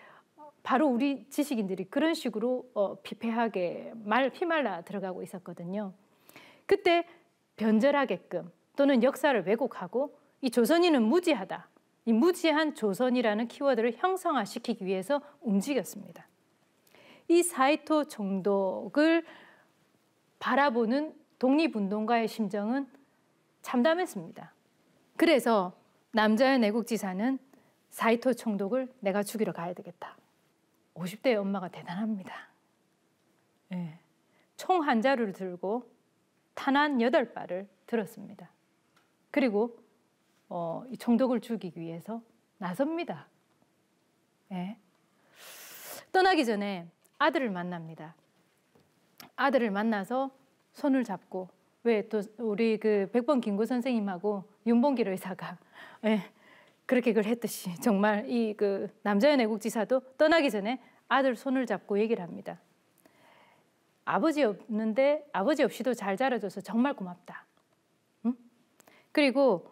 S1: 바로 우리 지식인들이 그런 식으로 피폐하게 피말라 들어가고 있었거든요. 그때 변절하게끔 또는 역사를 왜곡하고 이 조선인은 무지하다. 이 무지한 조선이라는 키워드를 형성화시키기 위해서 움직였습니다. 이 사이토 총독을 바라보는 독립운동가의 심정은 참담했습니다. 그래서 남자연 애국지사는 사이토 총독을 내가 죽이러 가야 되겠다. 50대의 엄마가 대단합니다. 네. 총 한 자루를 들고 탄환 8발을 들었습니다. 그리고 이 총독을 죽이기 위해서 나섭니다. 네. 떠나기 전에 아들을 만납니다. 아들을 만나서 손을 잡고 왜 또 우리 그 백번 김구 선생님하고 윤봉길 의사가 그렇게 그걸 했듯이 정말 이 그 남자연 애국지사도 떠나기 전에 아들 손을 잡고 얘기를 합니다. 아버지 없는데 아버지 없이도 잘 자라줘서 정말 고맙다. 응? 그리고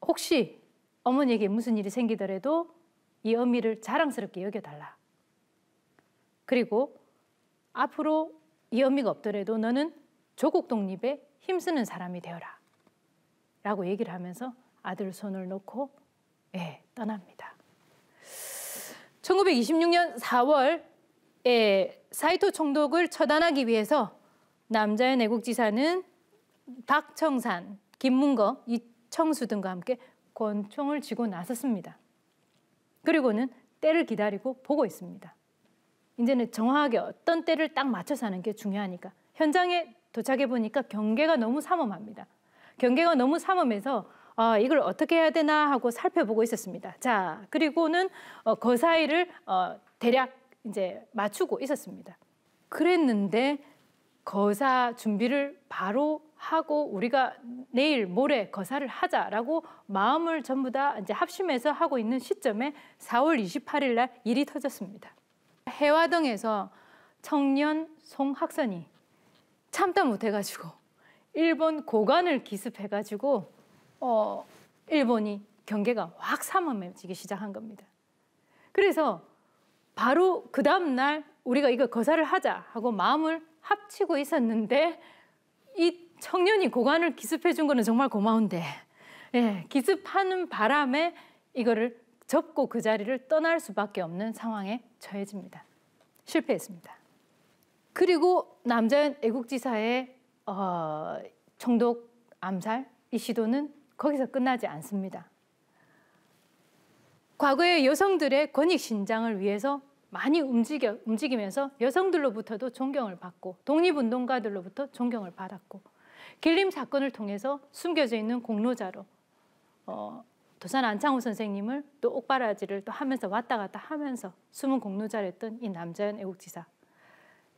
S1: 혹시 어머니에게 무슨 일이 생기더라도 이 어미를 자랑스럽게 여겨달라. 그리고 앞으로 이 어미가 없더라도 너는 조국 독립에 힘쓰는 사람이 되어라. 라고 얘기를 하면서 아들 손을 놓고 떠납니다. 1926년 4월에 사이토 총독을 처단하기 위해서 남자연 애국지사는 박청산 김문거, 이청수 등과 함께 권총을 쥐고 나섰습니다. 그리고는 때를 기다리고 보고 있습니다. 이제는 정확하게 어떤 때를 딱 맞춰서 하는 게 중요하니까. 현장에 도착해 보니까 경계가 너무 삼엄합니다. 경계가 너무 삼엄해서 이걸 어떻게 해야 되나 하고 살펴보고 있었습니다. 자, 그리고는 그 사이를 대략 이제 맞추고 있었습니다. 그랬는데 거사 준비를 바로 하고 우리가 내일 모레 거사를 하자라고 마음을 전부 다 이제 합심해서 하고 있는 시점에 4월 28일 날 일이 터졌습니다. 해화동에서 청년 송학선이 참다 못해가지고 일본 고관을 기습해가지고 일본이 경계가 확 삼엄해지기 시작한 겁니다. 그래서 바로 그 다음 날 우리가 이거 거사를 하자 하고 마음을 합치고 있었는데 이 청년이 고관을 기습해 준 거는 정말 고마운데 기습하는 바람에 이거를 접고 그 자리를 떠날 수밖에 없는 상황에 처해집니다. 실패했습니다. 그리고 남자현 애국지사의 총독 암살 이 시도는 거기서 끝나지 않습니다. 과거에 여성들의 권익 신장을 위해서 많이 움직이면서 여성들로부터도 존경을 받고 독립운동가들로부터 존경을 받았고 길림 사건을 통해서 숨겨져 있는 공로자로 도산 안창호 선생님을 또 옥바라지를 또 하면서 왔다 갔다 하면서 숨은 공로자를 했던 이 남자현 애국지사,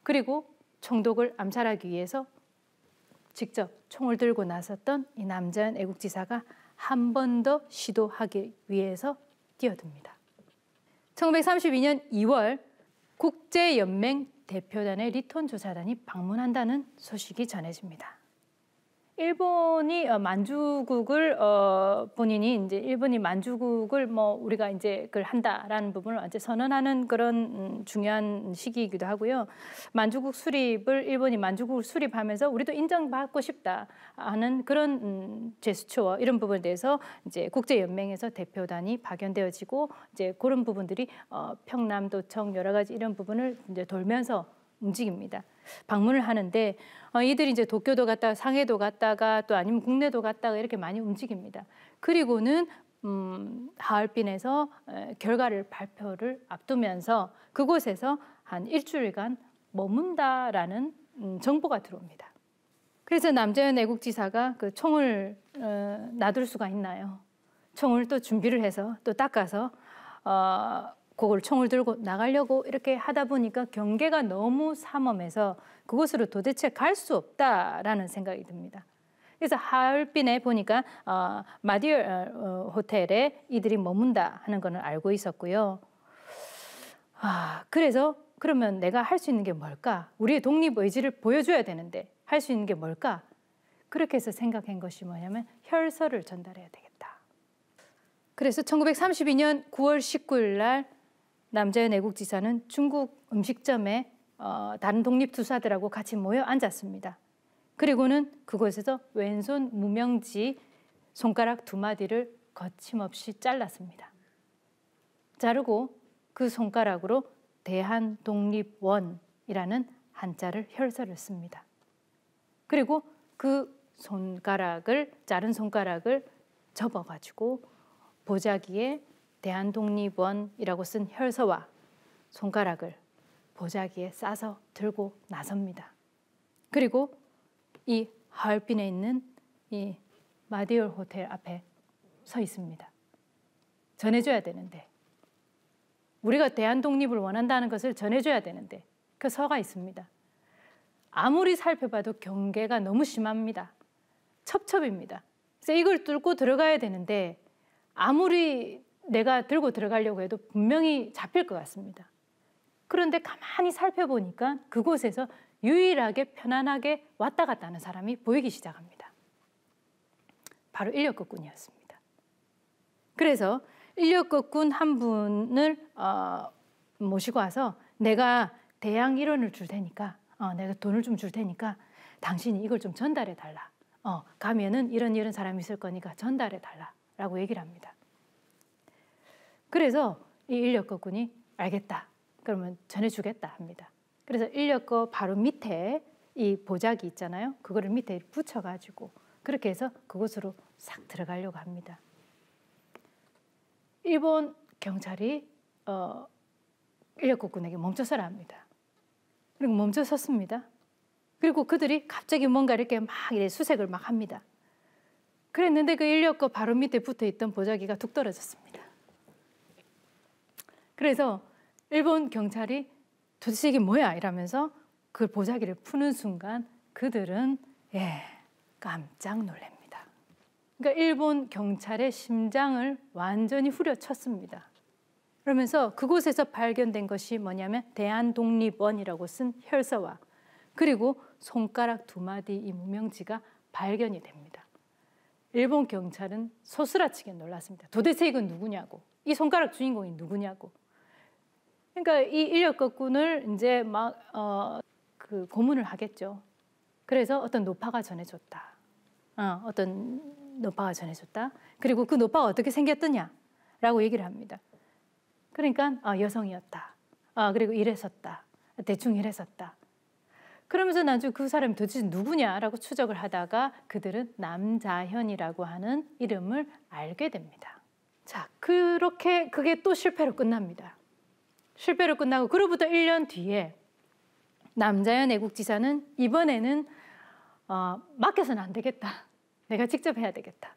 S1: 그리고 총독을 암살하기 위해서 직접 총을 들고 나섰던 이 남자현 애국지사가 한 번 더 시도하기 위해서 뛰어듭니다. 1932년 2월 국제연맹 대표단의 리톤 조사단이 방문한다는 소식이 전해집니다. 일본이 만주국을 본인이 이제 일본이 만주국을 우리가 이제 그걸 한다라는 부분을 이제 선언하는 그런 중요한 시기이기도 하고요. 만주국 수립을 일본이 만주국을 수립하면서 우리도 인정받고 싶다 하는 그런 제스처 이런 부분에 대해서 이제 국제 연맹에서 대표단이 파견되어지고 이제 그런 부분들이 평남도청 여러 가지 이런 부분을 이제 돌면서 움직입니다. 방문을 하는데 이들이 이제 도쿄도 갔다가 상해도 갔다가 또 아니면 국내도 갔다가 이렇게 많이 움직입니다. 그리고는 하얼빈에서 결과를 발표를 앞두면서 그곳에서 한 일주일간 머문다라는 정보가 들어옵니다. 그래서 남자현 애국지사가 그 총을 놔둘 수가 있나요? 총을 또 준비를 해서 또 닦아서 그걸 총을 들고 나가려고 이렇게 하다 보니까 경계가 너무 삼엄해서 그곳으로 도대체 갈 수 없다라는 생각이 듭니다. 그래서 하얼빈에 보니까 마디얼 호텔에 이들이 머문다 하는 걸 알고 있었고요. 그래서 그러면 내가 할 수 있는 게 뭘까? 우리의 독립 의지를 보여줘야 되는데 할 수 있는 게 뭘까? 그렇게 해서 생각한 것이 뭐냐면 혈서를 전달해야 되겠다. 그래서 1932년 9월 19일 날 남자현 애국지사는 중국 음식점에 다른 독립투사들하고 같이 모여 앉았습니다. 그리고는 그곳에서 왼손 무명지 손가락 2마디를 거침없이 잘랐습니다. 자르고 그 손가락으로 대한독립원이라는 한자를 혈서를 씁니다. 그리고 그 자른 손가락을 접어가지고 보자기에 대한독립원이라고 쓴 혈서와 손가락을 보자기에 싸서 들고 나섭니다. 그리고 이 하얼빈에 있는 이 마디얼 호텔 앞에 서 있습니다. 전해줘야 되는데 우리가 대한독립을 원한다는 것을 전해줘야 되는데 그 서가 있습니다. 아무리 살펴봐도 경계가 너무 심합니다. 첩첩입니다. 그래서 이걸 뚫고 들어가야 되는데 아무리 내가 들고 들어가려고 해도 분명히 잡힐 것 같습니다. 그런데 가만히 살펴보니까 그곳에서 유일하게 편안하게 왔다 갔다 하는 사람이 보이기 시작합니다. 바로 인력거꾼이었습니다. 그래서 인력거꾼 한 분을 모시고 와서 내가 대양 일원을 줄 테니까 내가 돈을 좀 줄 테니까 당신이 이걸 좀 전달해 달라. 가면은 이런 사람이 있을 거니까 전달해 달라라고 얘기를 합니다. 그래서 이 인력거꾼이 알겠다. 그러면 전해주겠다 합니다. 그래서 인력거 바로 밑에 이 보자기 있잖아요. 그거를 밑에 붙여가지고 그렇게 해서 그곳으로 싹 들어가려고 합니다. 일본 경찰이 인력거꾼에게 멈춰서라 합니다. 그리고 멈춰섰습니다. 그리고 그들이 갑자기 뭔가 이렇게 막 수색을 막 합니다. 그랬는데 그 인력거 바로 밑에 붙어있던 보자기가 툭 떨어졌습니다. 그래서 일본 경찰이 도대체 이게 뭐야 이러면서 그 보자기를 푸는 순간 그들은 깜짝 놀랍니다. 그러니까 일본 경찰의 심장을 완전히 후려쳤습니다. 그러면서 그곳에서 발견된 것이 뭐냐면 대한독립원이라고 쓴 혈서와 그리고 손가락 2마디 이 무명지가 발견이 됩니다. 일본 경찰은 소스라치게 놀랐습니다. 도대체 이건 누구냐고, 이 손가락 주인공이 누구냐고. 그러니까 이 인력거꾼을 이제 막 그 고문을 하겠죠. 그래서 어떤 노파가 전해줬다. 어떤 노파가 전해줬다. 그리고 그 노파가 어떻게 생겼더냐라고 얘기를 합니다. 그러니까 여성이었다. 그리고 이랬었다. 대충 이랬었다. 그러면서 나중에 그 사람이 도대체 누구냐라고 추적을 하다가 그들은 남자현이라고 하는 이름을 알게 됩니다. 자, 그렇게 그게 또 실패로 끝납니다. 실패로 끝나고 그로부터 1년 뒤에 남자현 애국지사는 이번에는 맡겨서는 안 되겠다. 내가 직접 해야 되겠다.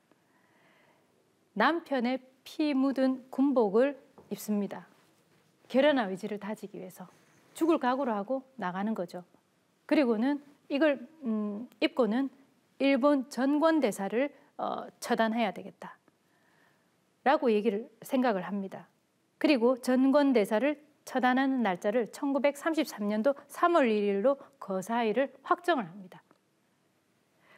S1: 남편의 피 묻은 군복을 입습니다. 결연한 의지를 다지기 위해서 죽을 각오로 하고 나가는 거죠. 그리고는 이걸 입고는 일본 전권대사를 처단해야 되겠다 라고 생각을 합니다. 그리고 전권대사를 처단하는 날짜를 1933년도 3월 1일로 거사일을 확정을 합니다.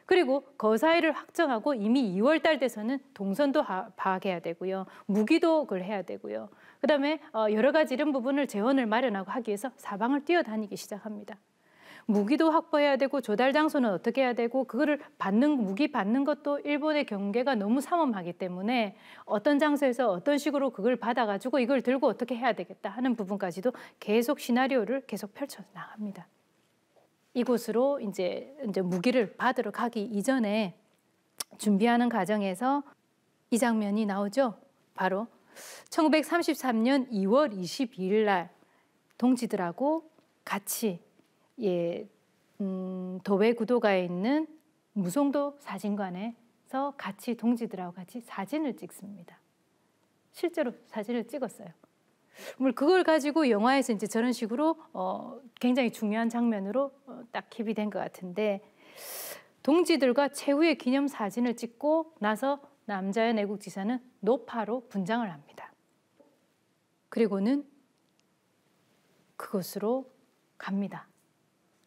S1: 그리고 거사일을 확정하고 이미 2월 달 돼서는 동선도 파악해야 되고요. 무기도 그걸 해야 되고요. 그다음에 여러 가지 이런 부분을 재원을 마련하고 하기 위해서 사방을 뛰어다니기 시작합니다. 무기도 확보해야 되고 조달 장소는 어떻게 해야 되고 그거를 무기 받는 것도 일본의 경계가 너무 삼엄하기 때문에 어떤 장소에서 어떤 식으로 그걸 받아가지고 이걸 들고 어떻게 해야 되겠다 하는 부분까지도 계속 시나리오를 계속 펼쳐 나갑니다. 이곳으로 이제 무기를 받으러 가기 이전에 준비하는 과정에서 이 장면이 나오죠. 바로 1933년 2월 22일 날 동지들하고 같이 도배 구도가에 있는 무송도 사진관에서 같이 동지들하고 같이 사진을 찍습니다. 실제로 사진을 찍었어요. 그걸 가지고 영화에서 이제 저런 식으로 굉장히 중요한 장면으로 딱 킵이 된 것 같은데 동지들과 최후의 기념 사진을 찍고 나서 남자현 애국지사는 노파로 분장을 합니다. 그리고는 그곳으로 갑니다.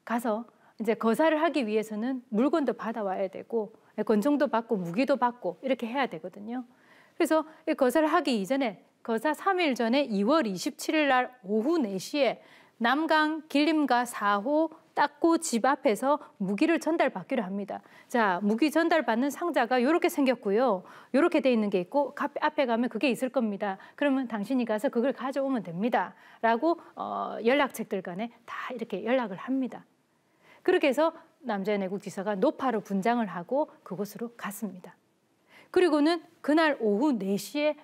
S1: 가서 이제 거사를 하기 위해서는 물건도 받아와야 되고 권총도 받고 무기도 받고 이렇게 해야 되거든요. 그래서 거사를 하기 이전에 거사 3일 전에 2월 27일 날 오후 4시에 남강 길림가 4호 딱고 집 앞에서 무기를 전달받기로 합니다. 자, 무기 전달받는 상자가 이렇게 생겼고요. 이렇게 돼 있는 게 있고 앞에 가면 그게 있을 겁니다. 그러면 당신이 가서 그걸 가져오면 됩니다. 라고 연락책들 간에 다 이렇게 연락을 합니다. 그렇게 해서 남자현 애국지사가 노파로 분장을 하고 그곳으로 갔습니다. 그리고는 그날 오후 4시에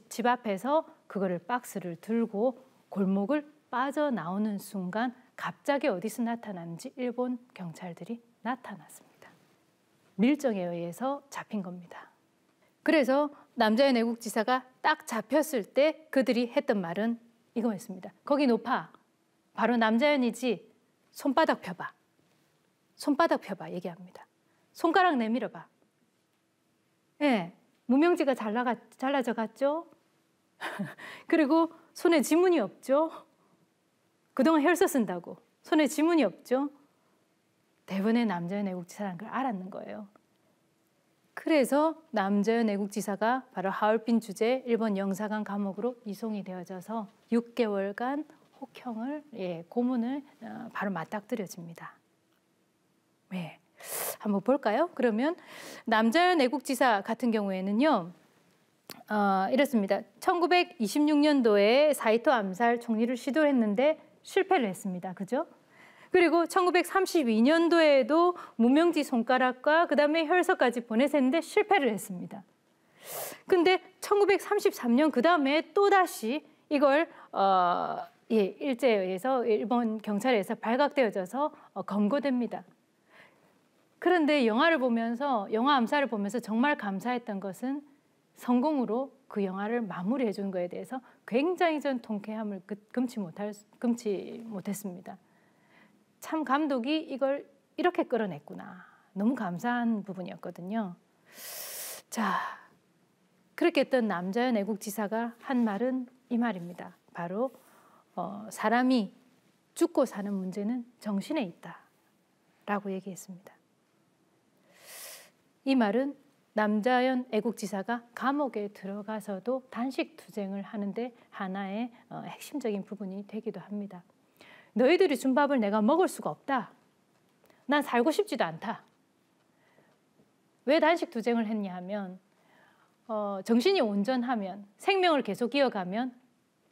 S1: 집 앞에서 그거를 박스를 들고 골목을 빠져나오는 순간 갑자기 어디서 나타났는지 일본 경찰들이 나타났습니다. 밀정에 의해서 잡힌 겁니다. 그래서 남자현 애국지사가 딱 잡혔을 때 그들이 했던 말은 이거였습니다. 거기 노파, 바로 남자현이지. 손바닥 펴봐. 손바닥 펴봐 얘기합니다. 손가락 내밀어봐. 예, 무명지가 잘라져 갔죠? 그리고 손에 지문이 없죠? 그동안 혈서 쓴다고 손에 지문이 없죠? 대부분의 남자현 애국지사라는 걸 알았는 거예요. 그래서 남자현 애국지사가 바로 하얼빈 주재 일본 영사관 감옥으로 이송이 되어져서 6개월간 혹형을 고문을 바로 맞닥뜨려집니다. 네, 한번 볼까요? 그러면 남자현 애국지사 같은 경우에는요. 이렇습니다. 1926년도에 사이토 암살 총리를 시도했는데 실패를 했습니다. 그죠? 그리고 1932년도에도 무명지 손가락과 그다음에 혈서까지 보내셨는데 실패를 했습니다. 근데 1933년 그다음에 또다시 이걸 일제에 의해서 일본 경찰에서 발각되어져서 검거됩니다. 그런데 영화 암살을 보면서 정말 감사했던 것은 성공으로 그 영화를 마무리해 준 거에 대해서 굉장히 전 통쾌함을 금치 못했습니다. 참 감독이 이걸 이렇게 끌어냈구나. 너무 감사한 부분이었거든요. 자, 그렇게 했던 남자연 애국지사가 한 말은 이 말입니다. 바로 사람이 죽고 사는 문제는 정신에 있다 라고 얘기했습니다. 이 말은 남자연 애국지사가 감옥에 들어가서도 단식 투쟁을 하는데 하나의 핵심적인 부분이 되기도 합니다. 너희들이 준 밥을 내가 먹을 수가 없다. 난 살고 싶지도 않다. 왜 단식 투쟁을 했냐 하면 정신이 온전하면 생명을 계속 이어가면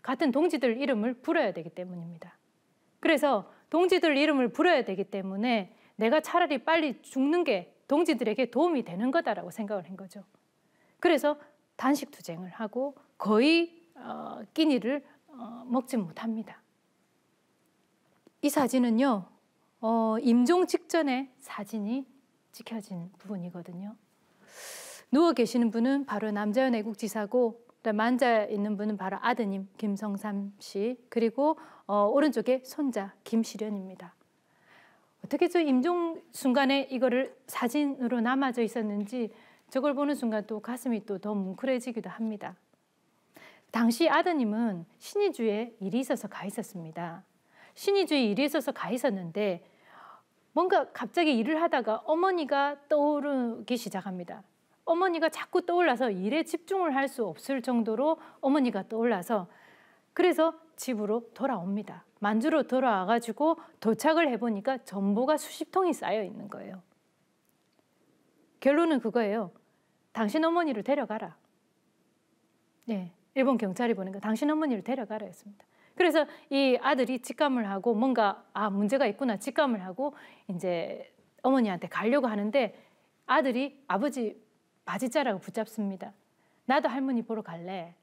S1: 같은 동지들 이름을 불어야 되기 때문입니다. 그래서 동지들 이름을 불어야 되기 때문에 내가 차라리 빨리 죽는 게 동지들에게 도움이 되는 거다라고 생각을 한 거죠. 그래서 단식 투쟁을 하고 거의 끼니를 먹지 못합니다. 이 사진은요, 임종 직전의 사진이 찍혀진 부분이거든요. 누워 계시는 분은 바로 남자연 애국지사고, 앉아 있는 분은 바로 아드님 김성삼 씨, 그리고 오른쪽에 손자 김시련입니다. 어떻게 저 임종 순간에 이거를 사진으로 남아져 있었는지 저걸 보는 순간 또 가슴이 또 더 뭉클해지기도 합니다. 당시 아드님은 신의주에 일이 있어서 가 있었습니다. 신의주에 일이 있어서 가 있었는데 뭔가 갑자기 일을 하다가 어머니가 떠오르기 시작합니다. 어머니가 자꾸 떠올라서 일에 집중을 할 수 없을 정도로 어머니가 떠올라서 그래서 집으로 돌아옵니다. 만주로 돌아와가지고 도착을 해보니까 전보가 수십 통이 쌓여 있는 거예요. 결론은 그거예요. 당신 어머니를 데려가라. 네, 일본 경찰이 보니까 당신 어머니를 데려가라 했습니다. 그래서 이 아들이 직감을 하고 뭔가 문제가 있구나 직감을 하고 이제 어머니한테 가려고 하는데 아들이 아버지 바지자락을 붙잡습니다. 나도 할머니 보러 갈래.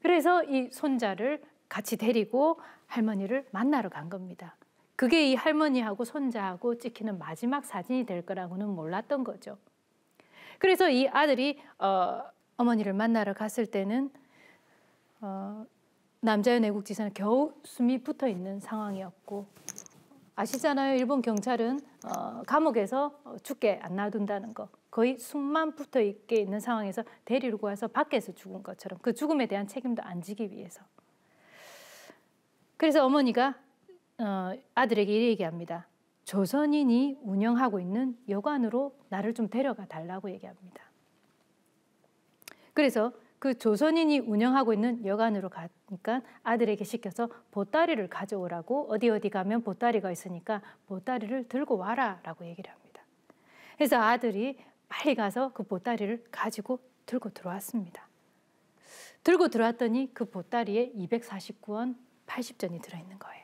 S1: 그래서 이 손자를 같이 데리고 할머니를 만나러 간 겁니다. 그게 이 할머니하고 손자하고 찍히는 마지막 사진이 될 거라고는 몰랐던 거죠. 그래서 이 아들이 어머니를 만나러 갔을 때는 남자연 애국지사는 겨우 숨이 붙어 있는 상황이었고 아시잖아요. 일본 경찰은 감옥에서 죽게 안 놔둔다는 거. 거의 숨만 붙어 있게 있는 상황에서 데리고 와서 밖에서 죽은 것처럼 그 죽음에 대한 책임도 안 지기 위해서. 그래서 어머니가 아들에게 이렇게 얘기합니다. 조선인이 운영하고 있는 여관으로 나를 좀 데려가 달라고 얘기합니다. 그래서 그 조선인이 운영하고 있는 여관으로 가니까 아들에게 시켜서 보따리를 가져오라고 어디 가면 보따리가 있으니까 보따리를 들고 와라 라고 얘기를 합니다. 그래서 아들이 빨리 가서 그 보따리를 가지고 들고 들어왔습니다. 들고 들어왔더니 그 보따리에 249원 80전이 들어있는 거예요.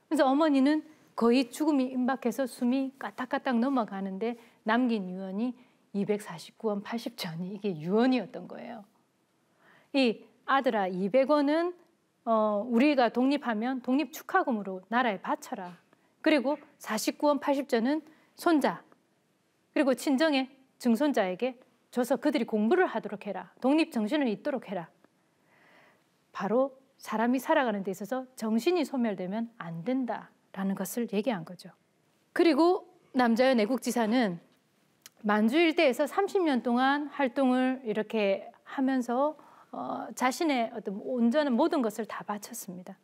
S1: 그래서 어머니는 거의 죽음이 임박해서 숨이 까딱까딱 넘어가는데 남긴 유언이 249원 80전이 이게 유언이었던 거예요. 이 아들아 200원은 우리가 독립하면 독립 축하금으로 나라에 바쳐라. 그리고 49원 80전은 손자 그리고 친정의 증손자에게 줘서 그들이 공부를 하도록 해라. 독립 정신을 잇도록 해라. 바로 사람이 살아가는 데 있어서 정신이 소멸되면 안 된다라는 것을 얘기한 거죠. 그리고 남자연 애국지사는 만주 일대에서 30년 동안 활동을 이렇게 하면서 자신의 어떤 온전한 모든 것을 다 바쳤습니다.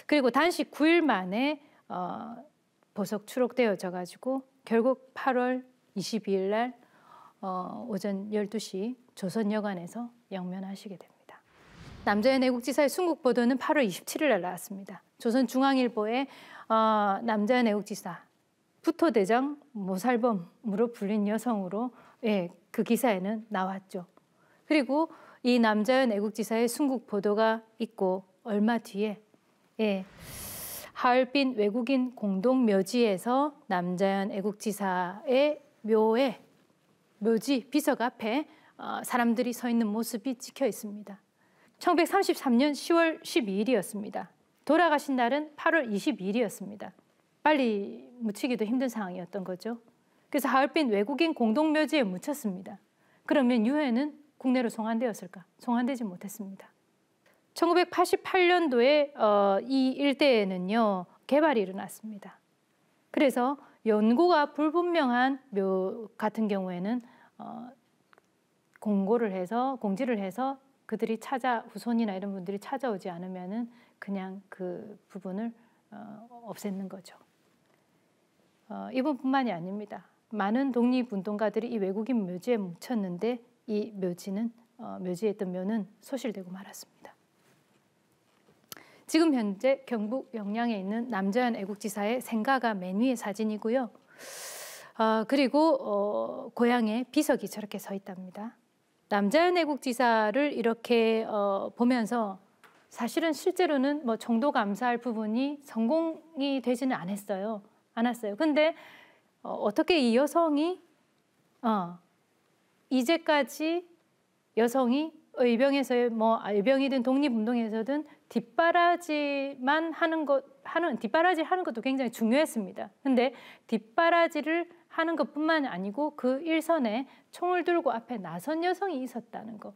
S1: 그리고 단식 9일 만에 보석 추록되어져 가지고 결국 8월 22일 날 오전 12시 조선여관에서 영면하시게 됩니다. 남자연 애국지사의 순국 보도는 8월 27일 날 나왔습니다. 조선중앙일보에 남자연 애국지사 부토대장 모살범으로 불린 여성으로 그 기사에는 나왔죠. 그리고 이 남자연 애국지사의 순국 보도가 있고 얼마 뒤에 하얼빈 외국인 공동묘지에서 남자연 애국지사의 묘지 비석 앞에 사람들이 서 있는 모습이 찍혀 있습니다. 1933년 10월 12일이었습니다. 돌아가신 날은 8월 22일이었습니다. 빨리 묻히기도 힘든 상황이었던 거죠. 그래서 하얼빈 외국인 공동묘지에 묻혔습니다. 그러면 유해는 국내로 송환되었을까? 송환되지 못했습니다. 1988년도에 이 일대에는요, 개발이 일어났습니다. 그래서 연고가 불분명한 묘 같은 경우에는 공지를 해서 그들이 후손이나 이런 분들이 찾아오지 않으면은 그냥 그 부분을 없애는 거죠. 이분뿐만이 아닙니다. 많은 독립운동가들이 이 외국인 묘지에 묻혔는데 이 묘지에 있던 묘는 소실되고 말았습니다. 지금 현재 경북 영양에 있는 남자연 애국지사의 생가가 맨 위의 사진이고요. 그리고 고향에 비석이 저렇게 서 있답니다. 남자연 애국지사를 이렇게 보면서 사실은 실제로는 뭐 정도 감사할 부분이 성공이 되지는 않았어요. 근데 어떻게 이 여성이 이제까지 여성이 의병에서의 의병이든 독립운동에서든 뒷바라지 하는 것도 굉장히 중요했습니다. 근데 뒷바라지를 하는 것뿐만 아니고 그 일선에 총을 들고 앞에 나선 여성이 있었다는 거.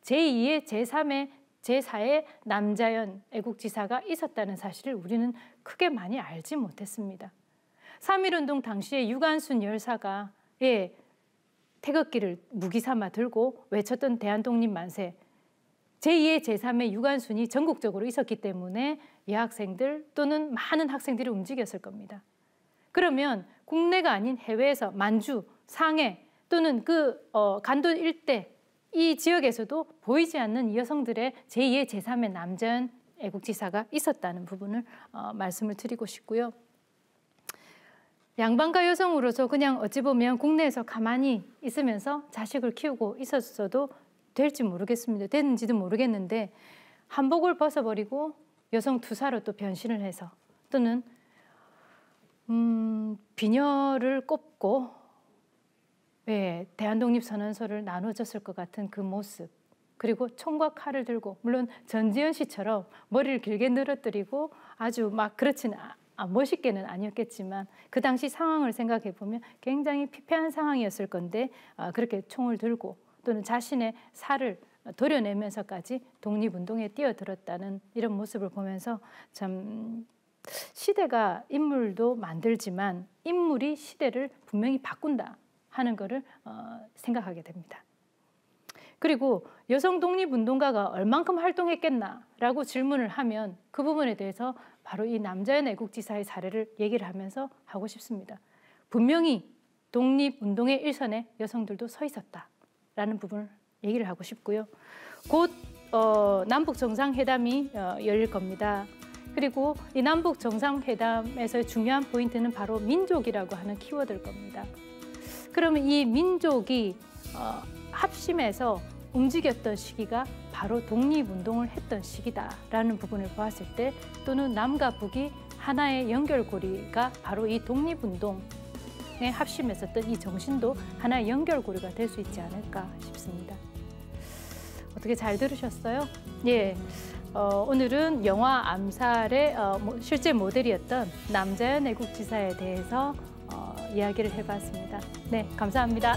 S1: 제2의, 제3의, 제4의 남자연 애국지사가 있었다는 사실을 우리는 크게 많이 알지 못했습니다. 3.1운동 당시에 유관순 열사가 태극기를 무기 삼아 들고 외쳤던 대한독립만세, 제2의 제3의 유관순이 전국적으로 있었기 때문에 여학생들 또는 많은 학생들이 움직였을 겁니다. 그러면 국내가 아닌 해외에서 만주, 상해 또는 간도 일대 이 지역에서도 보이지 않는 이 여성들의 제2의 제3의 남자연 애국지사가 있었다는 부분을 말씀을 드리고 싶고요. 양반가 여성으로서 그냥 어찌 보면 국내에서 가만히 있으면서 자식을 키우고 있었어도 될지 모르겠습니다. 됐는지도 모르겠는데 한복을 벗어버리고 여성 투사로 또 변신을 해서 또는 비녀를 꼽고 대한독립선언서를 나눠줬을 것 같은 그 모습, 그리고 총과 칼을 들고, 물론 전지현 씨처럼 머리를 길게 늘어뜨리고 아주 막 그렇지는 멋있게는 아니었겠지만 그 당시 상황을 생각해 보면 굉장히 피폐한 상황이었을 건데 그렇게 총을 들고 또는 자신의 살을 도려내면서까지 독립운동에 뛰어들었다는 이런 모습을 보면서 참 시대가 인물도 만들지만 인물이 시대를 분명히 바꾼다 하는 것을 생각하게 됩니다. 그리고 여성 독립운동가가 얼만큼 활동했겠나라고 질문을 하면 그 부분에 대해서 바로 이 남자연 애국지사의 사례를 얘기를 하면서 하고 싶습니다. 분명히 독립운동의 일선에 여성들도 서 있었다라는 부분을 얘기를 하고 싶고요. 곧 남북정상회담이 열릴 겁니다. 그리고 이 남북정상회담에서의 중요한 포인트는 바로 민족이라고 하는 키워드일 겁니다. 그러면 이 민족이 합심해서 움직였던 시기가 바로 독립운동을 했던 시기다라는 부분을 보았을 때 또는 남과 북이 하나의 연결고리가 바로 이 독립운동에 합심했었던 이 정신도 하나의 연결고리가 될 수 있지 않을까 싶습니다. 어떻게 잘 들으셨어요? 예. 오늘은 영화 암살의 실제 모델이었던 남자연 애국지사에 대해서 이야기를 해봤습니다. 네, 감사합니다.